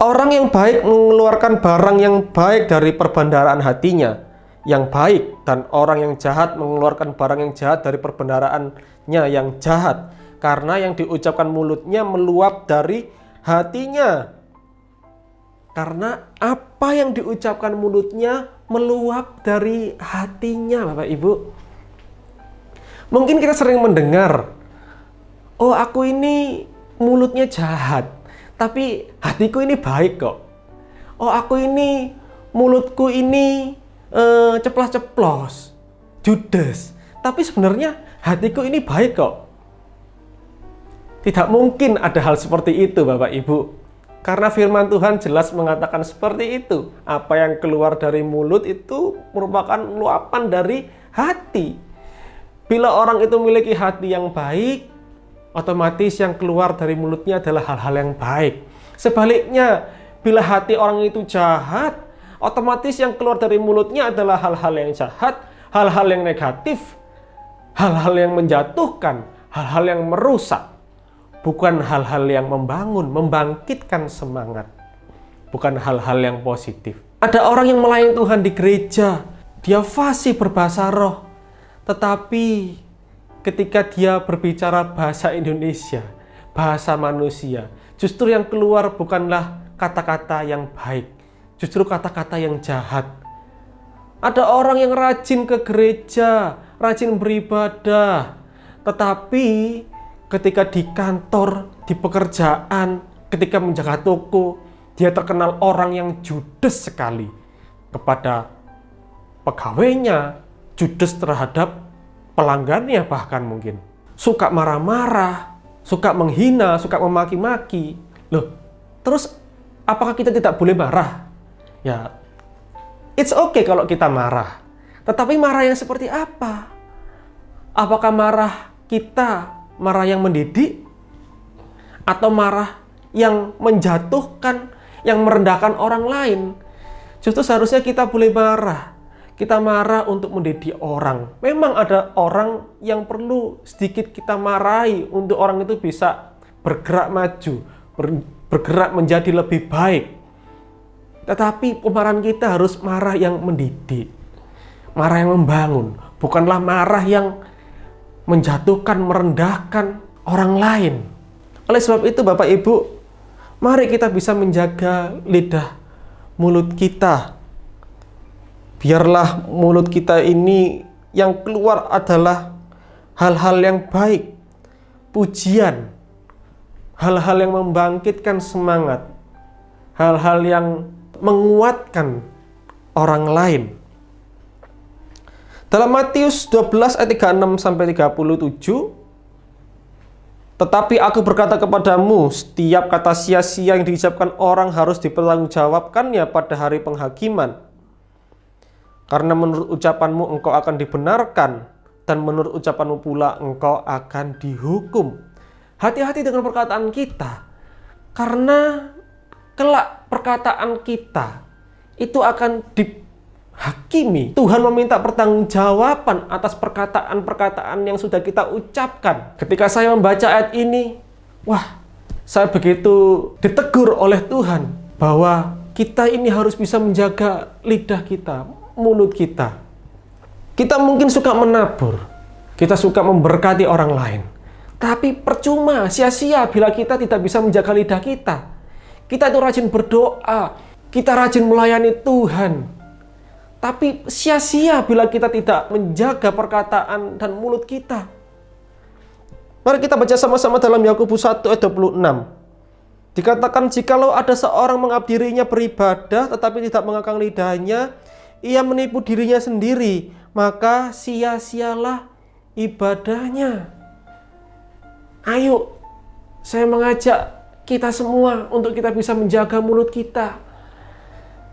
orang yang baik mengeluarkan barang yang baik dari perbendaharaan hatinya yang baik, dan orang yang jahat mengeluarkan barang yang jahat dari perbendaharaannya yang jahat, karena yang diucapkan mulutnya meluap dari hatinya. Karena apa yang diucapkan mulutnya meluap dari hatinya, Bapak Ibu. Mungkin kita sering mendengar, oh aku ini mulutnya jahat, tapi hatiku ini baik kok. Oh aku ini, mulutku ini ceplas-ceplos, judes, tapi sebenarnya hatiku ini baik kok. Tidak mungkin ada hal seperti itu, Bapak Ibu. Karena firman Tuhan jelas mengatakan seperti itu. Apa yang keluar dari mulut itu merupakan luapan dari hati. Bila orang itu memiliki hati yang baik, otomatis yang keluar dari mulutnya adalah hal-hal yang baik. Sebaliknya, bila hati orang itu jahat, otomatis yang keluar dari mulutnya adalah hal-hal yang jahat, hal-hal yang negatif, hal-hal yang menjatuhkan, hal-hal yang merusak. Bukan hal-hal yang membangun, membangkitkan semangat. Bukan hal-hal yang positif. Ada orang yang melayani Tuhan di gereja, dia fasih berbahasa roh. Tetapi ketika dia berbicara bahasa Indonesia, bahasa manusia, justru yang keluar bukanlah kata-kata yang baik, justru kata-kata yang jahat. Ada orang yang rajin ke gereja, rajin beribadah, tetapi ketika di kantor, di pekerjaan, ketika menjaga toko, dia terkenal orang yang judes sekali kepada pegawainya, judes terhadap pelanggannya bahkan mungkin. Suka marah-marah, suka menghina, suka memaki-maki. Loh, terus apakah kita tidak boleh marah? Ya, it's okay kalau kita marah. Tetapi marah yang seperti apa? Apakah marah kita marah yang mendidik, atau marah yang menjatuhkan, yang merendahkan orang lain? Justru seharusnya kita boleh marah. Kita marah untuk mendidik orang. Memang ada orang yang perlu sedikit kita marahi untuk orang itu bisa bergerak maju, bergerak menjadi lebih baik. Tetapi kemarahan kita harus marah yang mendidik, marah yang membangun, bukanlah marah yang menjatuhkan, merendahkan orang lain. Oleh sebab itu Bapak Ibu, mari kita bisa menjaga lidah mulut kita. Biarlah mulut kita ini yang keluar adalah hal-hal yang baik, pujian, hal-hal yang membangkitkan semangat, hal-hal yang menguatkan orang lain. Dalam Matius 12 ayat 36-37, tetapi aku berkata kepadamu, setiap kata sia-sia yang diucapkan orang harus dipertanggungjawabkannya pada hari penghakiman. Karena menurut ucapanmu engkau akan dibenarkan, dan menurut ucapanmu pula engkau akan dihukum. Hati-hati dengan perkataan kita, karena kelak perkataan kita itu akan dihakimi. Tuhan meminta pertanggungjawaban atas perkataan-perkataan yang sudah kita ucapkan. Ketika saya membaca ayat ini, wah, saya begitu ditegur oleh Tuhan bahwa kita ini harus bisa menjaga lidah kita, mulut kita. Kita mungkin suka menabur, kita suka memberkati orang lain, tapi percuma, sia-sia bila kita tidak bisa menjaga lidah kita. Kita itu rajin berdoa, kita rajin melayani Tuhan, tapi sia-sia bila kita tidak menjaga perkataan dan mulut kita. Mari kita baca sama-sama dalam Yakobus 1 ayat 26. Dikatakan, jikalau ada seorang mengabdi dirinya beribadah tetapi tidak mengekang lidahnya, ia menipu dirinya sendiri, maka sia-sialah ibadahnya. Ayo, saya mengajak kita semua untuk kita bisa menjaga mulut kita.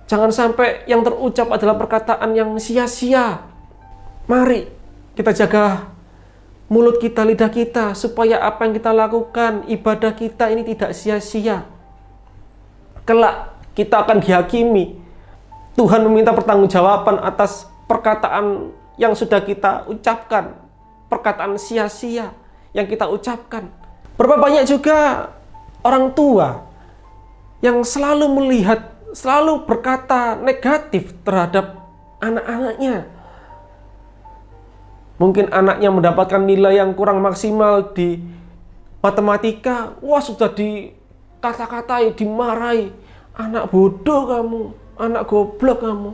Jangan sampai yang terucap adalah perkataan yang sia-sia. Mari kita jaga mulut kita, lidah kita, supaya apa yang kita lakukan, ibadah kita ini tidak sia-sia. Kelak kita akan dihakimi. Tuhan meminta pertanggungjawaban atas perkataan yang sudah kita ucapkan, perkataan sia-sia yang kita ucapkan. Berapa banyak juga orang tua yang selalu melihat, selalu berkata negatif terhadap anak-anaknya. Mungkin anaknya mendapatkan nilai yang kurang maksimal di matematika, wah sudah dikata-katai, dimarahi. Anak bodoh kamu, anak goblok kamu.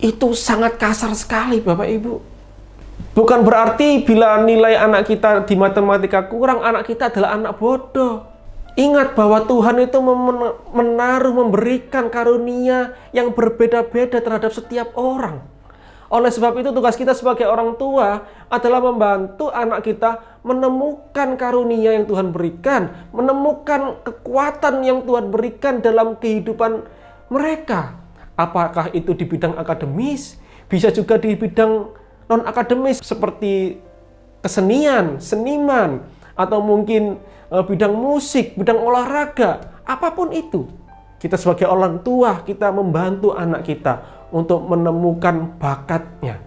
Itu sangat kasar sekali Bapak Ibu. Bukan berarti bila nilai anak kita di matematika kurang, anak kita adalah anak bodoh. Ingat bahwa Tuhan itu menaruh, memberikan karunia yang berbeda-beda terhadap setiap orang. Oleh sebab itu tugas kita sebagai orang tua adalah membantu anak kita menemukan karunia yang Tuhan berikan, menemukan kekuatan yang Tuhan berikan dalam kehidupan mereka. Apakah itu di bidang akademis, bisa juga di bidang non-akademis seperti kesenian, seniman, atau mungkin bidang musik, bidang olahraga, apapun itu. Kita sebagai orang tua, kita membantu anak kita untuk menemukan bakatnya,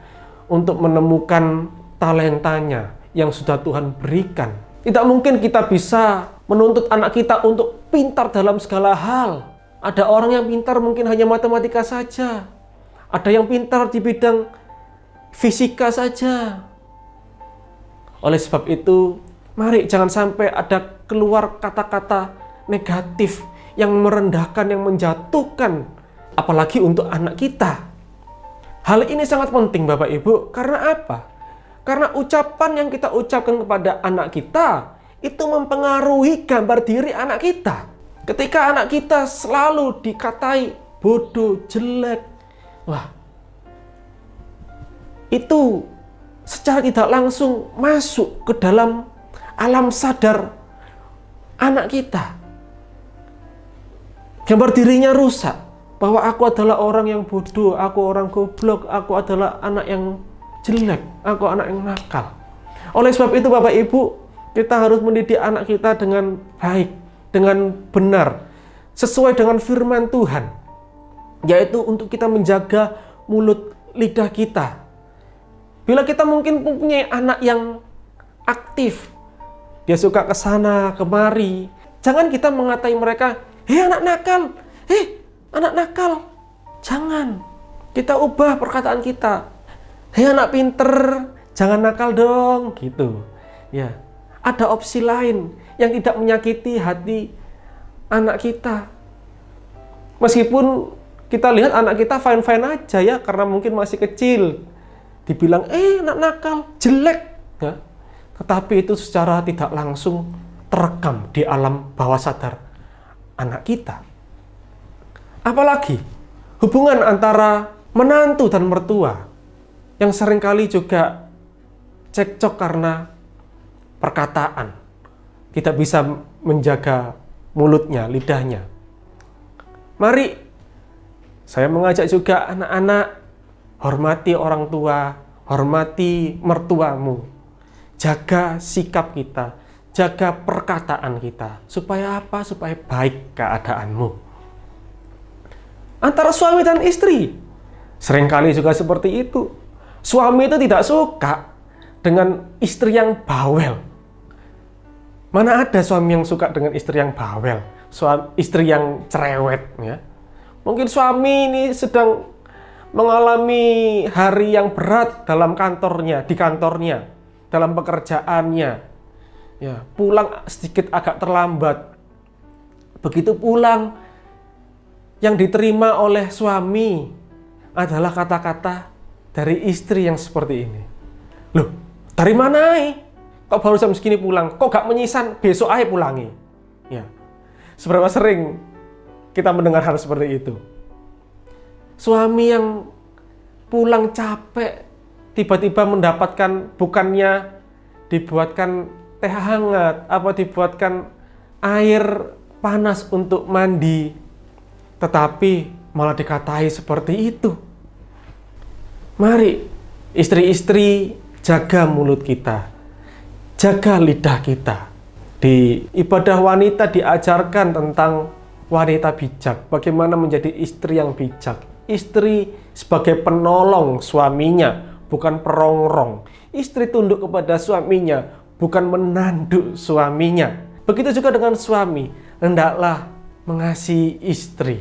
untuk menemukan talentanya yang sudah Tuhan berikan. Tidak mungkin kita bisa menuntut anak kita untuk pintar dalam segala hal. Ada orang yang pintar mungkin hanya matematika saja. Ada yang pintar di bidang fisika saja. Oleh sebab itu, mari jangan sampai ada keluar kata-kata negatif yang merendahkan, yang menjatuhkan, apalagi untuk anak kita. Hal ini sangat penting Bapak Ibu, karena apa? Karena ucapan yang kita ucapkan kepada anak kita itu mempengaruhi gambar diri anak kita. Ketika anak kita selalu dikatai bodoh, jelek, wah, itu secara tidak langsung masuk ke dalam alam sadar anak kita. Gambar dirinya rusak, bahwa aku adalah orang yang bodoh, aku orang goblok, aku adalah anak yang jelek, aku anak yang nakal. Oleh sebab itu Bapak Ibu, kita harus mendidik anak kita dengan baik, dengan benar, sesuai dengan firman Tuhan, yaitu untuk kita menjaga mulut lidah kita. Bila kita mungkin mempunyai anak yang aktif, dia suka ke sana kemari, jangan kita mengatai mereka, "Hei anak nakal, hei anak nakal." Jangan. Kita ubah perkataan kita. "Hei anak pinter, jangan nakal dong." Gitu. Ya. Ada opsi lain yang tidak menyakiti hati anak kita. Meskipun kita lihat anak kita fine-fine aja ya, karena mungkin masih kecil. Dibilang, anak nakal, jelek. Ya. Tetapi itu secara tidak langsung terekam di alam bawah sadar anak kita. Apalagi hubungan antara menantu dan mertua yang seringkali juga cekcok karena perkataan. Tidak bisa menjaga mulutnya, lidahnya. Mari saya mengajak juga anak-anak, hormati orang tua, hormati mertuamu. Jaga sikap kita, jaga perkataan kita. Supaya apa? Supaya baik keadaanmu. Antara suami dan istri, seringkali juga seperti itu. Suami itu tidak suka dengan istri yang bawel. Mana ada suami yang suka dengan istri yang bawel, istri yang cerewet, ya. Mungkin suami ini sedang mengalami hari yang berat dalam kantornya, di kantornya, dalam pekerjaannya. Ya, pulang sedikit agak terlambat. Begitu pulang, yang diterima oleh suami adalah kata-kata dari istri yang seperti ini. "Loh, dari mana kok baru jam segini pulang? Kok gak menyisan? Besok aja pulangi." Ya. Seberapa sering kita mendengar hal seperti itu? Suami yang pulang capek, tiba-tiba mendapatkan, bukannya dibuatkan teh hangat, apa dibuatkan air panas untuk mandi, tetapi malah dikatai seperti itu. Mari istri-istri jaga mulut kita, jaga lidah kita. Di ibadah wanita diajarkan tentang wanita bijak, bagaimana menjadi istri yang bijak. Istri sebagai penolong suaminya, bukan perongrong. Istri tunduk kepada suaminya, bukan menanduk suaminya. Begitu juga dengan suami, hendaklah mengasihi istri.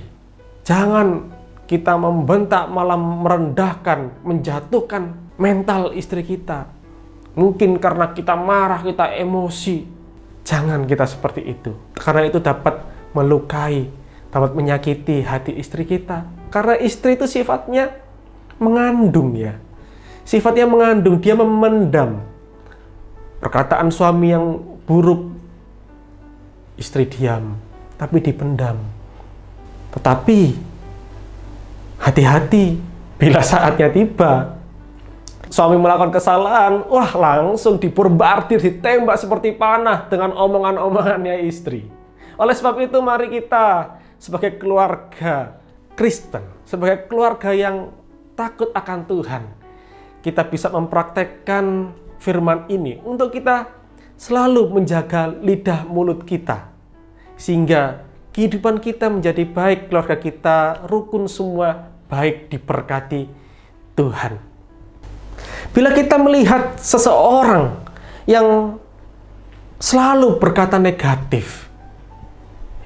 Jangan kita membentak, malah merendahkan, menjatuhkan mental istri kita. Mungkin karena kita marah, kita emosi. Jangan kita seperti itu. Karena itu dapat melukai, dapat menyakiti hati istri kita. Karena istri itu sifatnya mengandung ya. Sifatnya mengandung, dia memendam. Perkataan suami yang buruk, istri diam, tapi dipendam. Tetapi hati-hati bila saatnya tiba, suami melakukan kesalahan, wah langsung diborbardir, ditembak seperti panah dengan omongan-omongannya istri. Oleh sebab itu mari kita sebagai keluarga Kristen, sebagai keluarga yang takut akan Tuhan, kita bisa mempraktekkan firman ini untuk kita selalu menjaga lidah mulut kita. Sehingga kehidupan kita menjadi baik, keluarga kita rukun semua baik, diberkati Tuhan. Bila kita melihat seseorang yang selalu berkata negatif,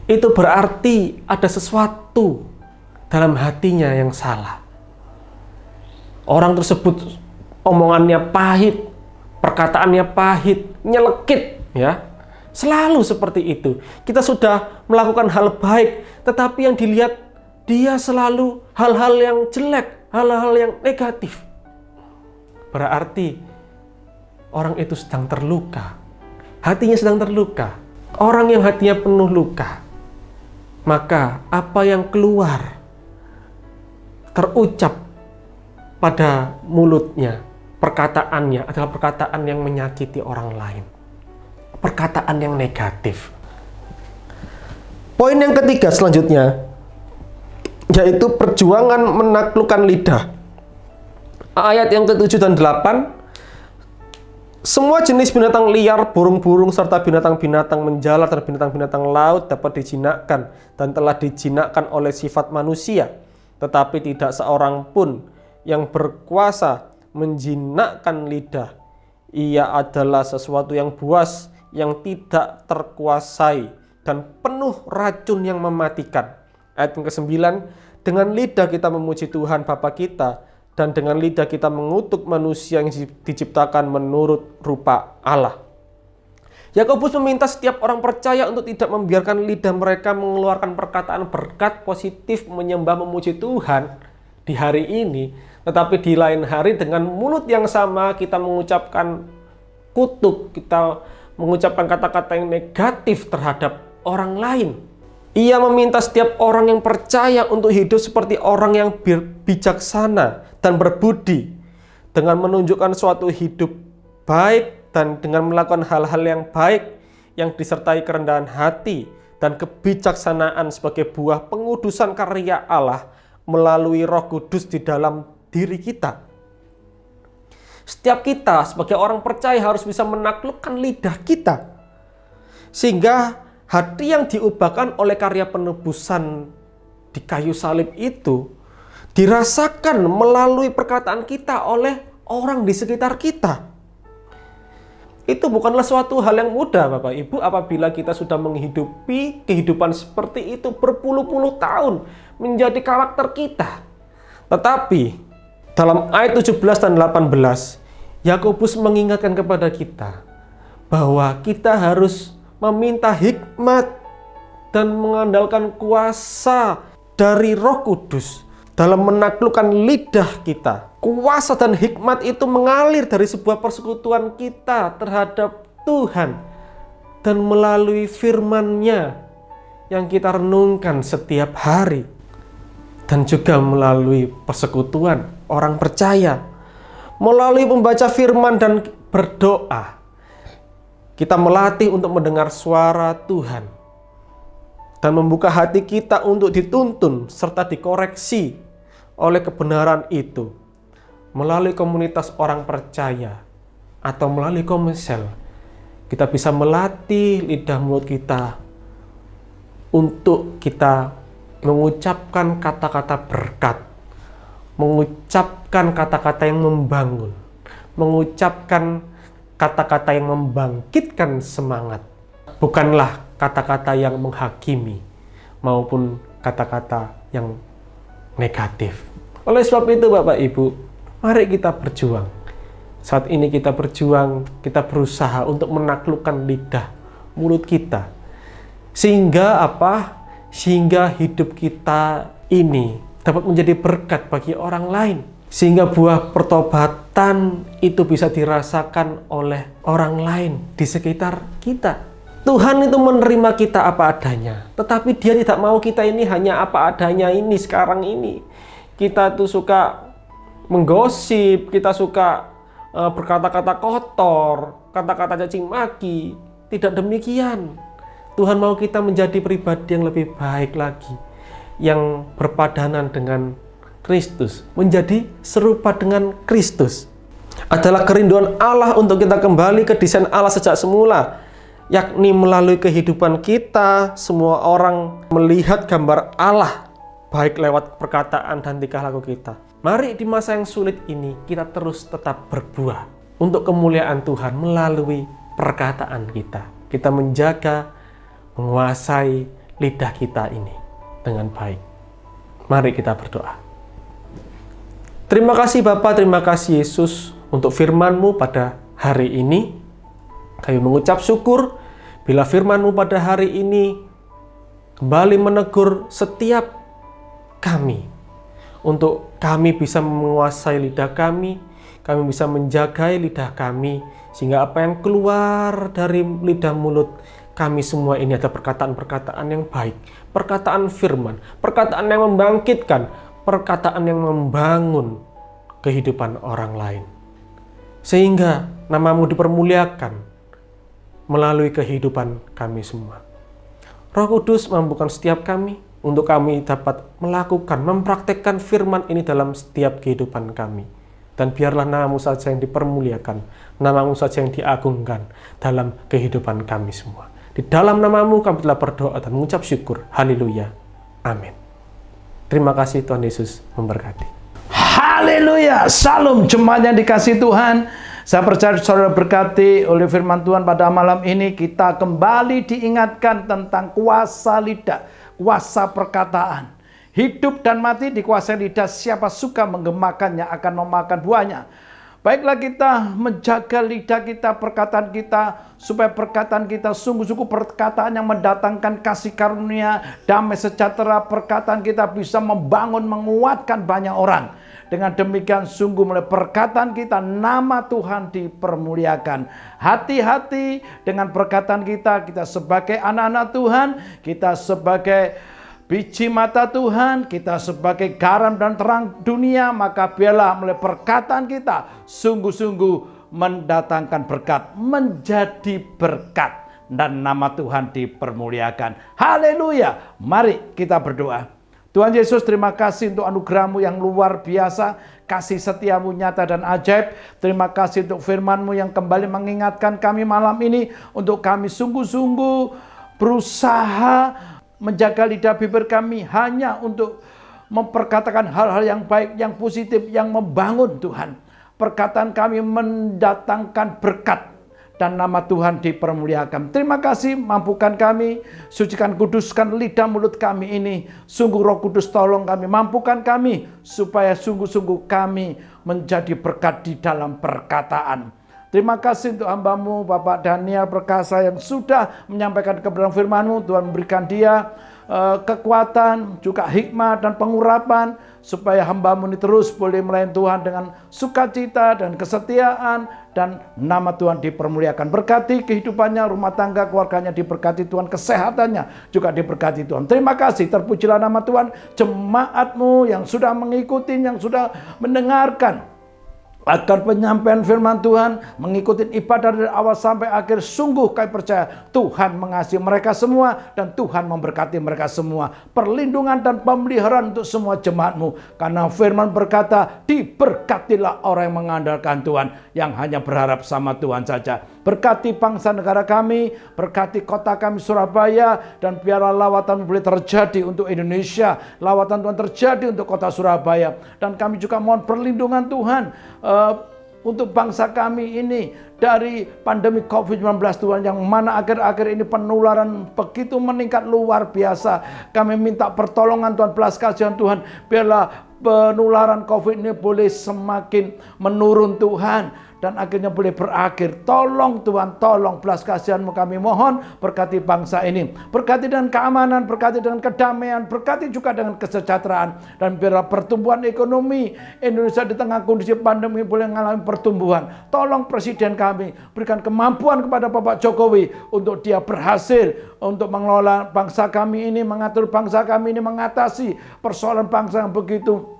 itu berarti ada sesuatu dalam hatinya yang salah. Orang tersebut omongannya pahit, perkataannya pahit, nyelekit, ya. Selalu seperti itu. Kita sudah melakukan hal baik, tetapi yang dilihat dia selalu hal-hal yang jelek, hal-hal yang negatif. Berarti orang itu sedang terluka. Hatinya sedang terluka. Orang yang hatinya penuh luka, maka apa yang keluar terucap pada mulutnya, perkataannya adalah perkataan yang menyakiti orang lain. Perkataan yang negatif. Poin yang ketiga selanjutnya, yaitu perjuangan menaklukkan lidah. Ayat yang ke-7 dan 8, semua jenis binatang liar, burung-burung, serta binatang-binatang menjalar dan binatang-binatang laut dapat dijinakkan dan telah dijinakkan oleh sifat manusia. Tetapi tidak seorang pun yang berkuasa menjinakkan lidah. Ia adalah sesuatu yang buas, yang tidak terkuasai, dan penuh racun yang mematikan. Ayat yang ke-9, dengan lidah kita memuji Tuhan Bapa kita, dan dengan lidah kita mengutuk manusia yang diciptakan menurut rupa Allah. Yakobus meminta setiap orang percaya untuk tidak membiarkan lidah mereka mengeluarkan perkataan berkat positif menyembah memuji Tuhan di hari ini, tetapi di lain hari dengan mulut yang sama kita mengucapkan kutuk, kita mengucapkan kata-kata yang negatif terhadap orang lain. Ia meminta setiap orang yang percaya untuk hidup seperti orang yang bijaksana dan berbudi, dengan menunjukkan suatu hidup baik dan dengan melakukan hal-hal yang baik yang disertai kerendahan hati dan kebijaksanaan sebagai buah pengudusan karya Allah melalui Roh Kudus di dalam diri kita. Setiap kita sebagai orang percaya harus bisa menaklukkan lidah kita, sehingga hati yang diubahkan oleh karya penebusan di kayu salib itu dirasakan melalui perkataan kita oleh orang di sekitar kita. Itu bukanlah suatu hal yang mudah, Bapak Ibu, apabila kita sudah menghidupi kehidupan seperti itu berpuluh-puluh tahun menjadi karakter kita. Tetapi dalam ayat 17 dan 18, Yakobus mengingatkan kepada kita bahwa kita harus meminta hikmat dan mengandalkan kuasa dari Roh Kudus dalam menaklukkan lidah kita. Kuasa dan hikmat itu mengalir dari sebuah persekutuan kita terhadap Tuhan dan melalui firman-Nya yang kita renungkan setiap hari, dan juga melalui persekutuan orang percaya, melalui membaca firman dan berdoa. Kita melatih untuk mendengar suara Tuhan. dan membuka hati kita untuk dituntun serta dikoreksi oleh kebenaran itu melalui komunitas orang percaya atau melalui komsel. Kita bisa melatih lidah mulut kita untuk kita mengucapkan kata-kata berkat, mengucapkan kata-kata yang membangun, mengucapkan kata-kata yang membangkitkan semangat, bukanlah kata-kata yang menghakimi maupun kata-kata yang negatif. Oleh sebab itu Bapak Ibu, mari kita berjuang. Saat ini kita berjuang, kita berusaha untuk menaklukkan lidah mulut kita. Sehingga apa? Sehingga hidup kita ini dapat menjadi berkat bagi orang lain. Sehingga buah pertobatan itu bisa dirasakan oleh orang lain di sekitar kita. Tuhan itu menerima kita apa adanya, tetapi Dia tidak mau kita ini hanya apa adanya ini sekarang ini. Kita tuh suka menggosip, kita suka berkata-kata kotor, kata-kata caci maki. Tidak demikian. Tuhan mau kita menjadi pribadi yang lebih baik lagi, yang berpadanan dengan Kristus, menjadi serupa dengan Kristus. Adalah kerinduan Allah untuk kita kembali ke desain Allah sejak semula, yakni melalui kehidupan kita, semua orang melihat gambar Allah, baik lewat perkataan dan tingkah laku kita. Mari di masa yang sulit ini, kita terus tetap berbuah untuk kemuliaan Tuhan melalui perkataan kita. Kita menjaga, menguasai lidah kita ini dengan baik. Mari kita berdoa. Terima kasih Bapa, terima kasih Yesus untuk firman-Mu pada hari ini. Kami mengucap syukur bila firman-Mu pada hari ini kembali menegur setiap kami. Untuk kami bisa menguasai lidah kami bisa menjaga lidah kami, sehingga apa yang keluar dari lidah mulut kami semua ini adalah perkataan-perkataan yang baik, perkataan firman, perkataan yang membangkitkan, perkataan yang membangun kehidupan orang lain. Sehingga nama-Mu dipermuliakan melalui kehidupan kami semua. Roh Kudus mampukan setiap kami untuk kami dapat melakukan, mempraktekkan firman ini dalam setiap kehidupan kami. Dan biarlah nama-Mu saja yang dipermuliakan, nama-Mu saja yang diagungkan dalam kehidupan kami semua. Di dalam nama-Mu kami telah berdoa dan mengucap syukur. Haleluya. Amin. Terima kasih, Tuhan Yesus memberkati. Haleluya. Salam jemaat yang dikasihi Tuhan. Saya percaya saudara berkati oleh firman Tuhan pada malam ini. Kita kembali diingatkan tentang kuasa lidah, kuasa perkataan. Hidup dan mati dikuasai lidah, siapa suka menggemakannya akan memakan buahnya. Baiklah kita menjaga lidah kita, perkataan kita, supaya perkataan kita sungguh-sungguh perkataan yang mendatangkan kasih karunia, damai sejahtera. Perkataan kita bisa membangun, menguatkan banyak orang. Dengan demikian sungguh melalui perkataan kita nama Tuhan dipermuliakan. Hati-hati dengan perkataan kita. Kita sebagai anak-anak Tuhan, kita sebagai biji mata Tuhan, kita sebagai garam dan terang dunia, maka biarlah melalui perkataan kita sungguh-sungguh mendatangkan berkat, menjadi berkat, dan nama Tuhan dipermuliakan. Haleluya. Mari kita berdoa. Tuhan Yesus, terima kasih untuk anugerah-Mu yang luar biasa, kasih setia-Mu nyata dan ajaib. Terima kasih untuk firman-Mu yang kembali mengingatkan kami malam ini untuk kami sungguh-sungguh berusaha menjaga lidah bibir kami hanya untuk memperkatakan hal-hal yang baik, yang positif, yang membangun Tuhan. Perkataan kami mendatangkan berkat dan nama Tuhan dipermuliakan. Terima kasih, mampukan kami, sucikan, kuduskan lidah mulut kami ini. Sungguh Roh Kudus tolong kami, mampukan kami supaya sungguh-sungguh kami menjadi berkat di dalam perkataan. Terima kasih untuk hamba-Mu Bapak Daniel Perkasa yang sudah menyampaikan kebenaran firman-Mu. Tuhan berikan dia kekuatan, juga hikmat dan pengurapan, supaya hamba-Mu ini terus boleh melayani Tuhan dengan sukacita dan kesetiaan, dan nama Tuhan dipermuliakan. Berkati kehidupannya, rumah tangga, keluarganya diberkati Tuhan, kesehatannya juga diberkati Tuhan. Terima kasih, terpujilah nama Tuhan. Jemaat-Mu yang sudah mengikuti, yang sudah mendengarkan agar penyampaian firman Tuhan mengikuti ibadah dari awal sampai akhir. Sungguh kami percaya Tuhan mengasihi mereka semua dan Tuhan memberkati mereka semua. Perlindungan dan pemeliharaan untuk semua jemaat-Mu. Karena firman berkata, diberkatilah orang yang mengandalkan Tuhan, yang hanya berharap sama Tuhan saja. Berkati bangsa negara kami, berkati kota kami Surabaya, dan biarlah lawatan boleh terjadi untuk Indonesia. Lawatan Tuhan terjadi untuk kota Surabaya. Dan kami juga mohon perlindungan Tuhan untuk bangsa kami ini dari pandemi COVID-19 Tuhan, yang mana akhir-akhir ini penularan begitu meningkat luar biasa. Kami minta pertolongan Tuhan, belas kasihan Tuhan, biarlah penularan COVID ini boleh semakin menurun Tuhan, dan akhirnya boleh berakhir. Tolong Tuhan, tolong belas kasihan-Mu kami mohon, berkati bangsa ini. Berkati dengan keamanan, berkati dengan kedamaian, berkati juga dengan kesejahteraan. Dan biarlah pertumbuhan ekonomi Indonesia di tengah kondisi pandemi boleh mengalami pertumbuhan. Tolong Presiden kami, berikan kemampuan kepada Bapak Jokowi untuk dia berhasil untuk mengelola bangsa kami ini, mengatur bangsa kami ini, mengatasi persoalan bangsa yang begitu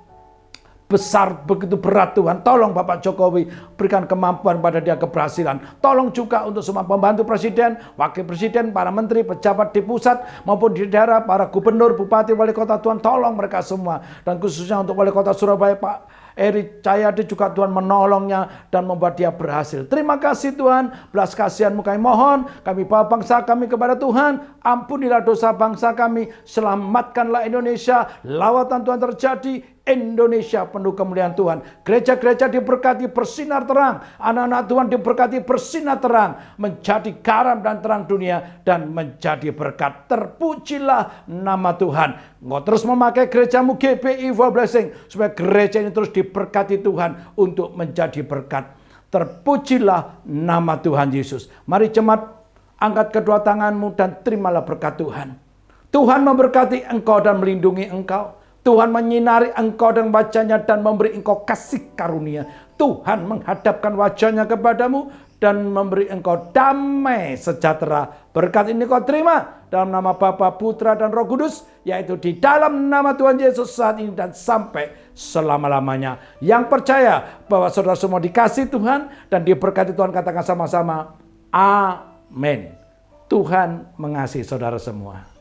besar, begitu berat Tuhan. Tolong Bapak Jokowi, berikan kemampuan pada dia keberhasilan. Tolong juga untuk semua pembantu presiden, wakil presiden, para menteri, pejabat di pusat maupun di daerah, para gubernur, bupati, wali kota Tuhan, tolong mereka semua. Dan khususnya untuk wali kota Surabaya, Pak Eri Cahyadi juga Tuhan menolongnya dan membuat dia berhasil. Terima kasih Tuhan, belas kasihan-Mu kami mohon. Kami bawa bangsa kami kepada Tuhan, ampunilah dosa bangsa kami, selamatkanlah Indonesia. Lawatan Tuhan terjadi, Indonesia penuh kemuliaan Tuhan. Gereja-gereja diberkati bersinar terang. Anak-anak Tuhan diberkati bersinar terang. Menjadi garam dan terang dunia dan menjadi berkat. Terpujilah nama Tuhan. Engkau terus memakai gereja-Mu GBI for Blessing, supaya gereja ini terus diberkati Tuhan untuk menjadi berkat. Terpujilah nama Tuhan Yesus. Mari jemaat, angkat kedua tangan-Mu dan terimalah berkat Tuhan. Tuhan memberkati engkau dan melindungi engkau. Tuhan menyinari engkau dengan wajahnya dan memberi engkau kasih karunia. Tuhan menghadapkan wajahnya kepadamu dan memberi engkau damai sejahtera. Berkat ini kau terima dalam nama Bapa, Putra, dan Roh Kudus, yaitu di dalam nama Tuhan Yesus saat ini dan sampai selama-lamanya. Yang percaya bahwa saudara semua dikasih Tuhan dan diberkati Tuhan, katakan sama-sama, amin. Tuhan mengasihi saudara semua.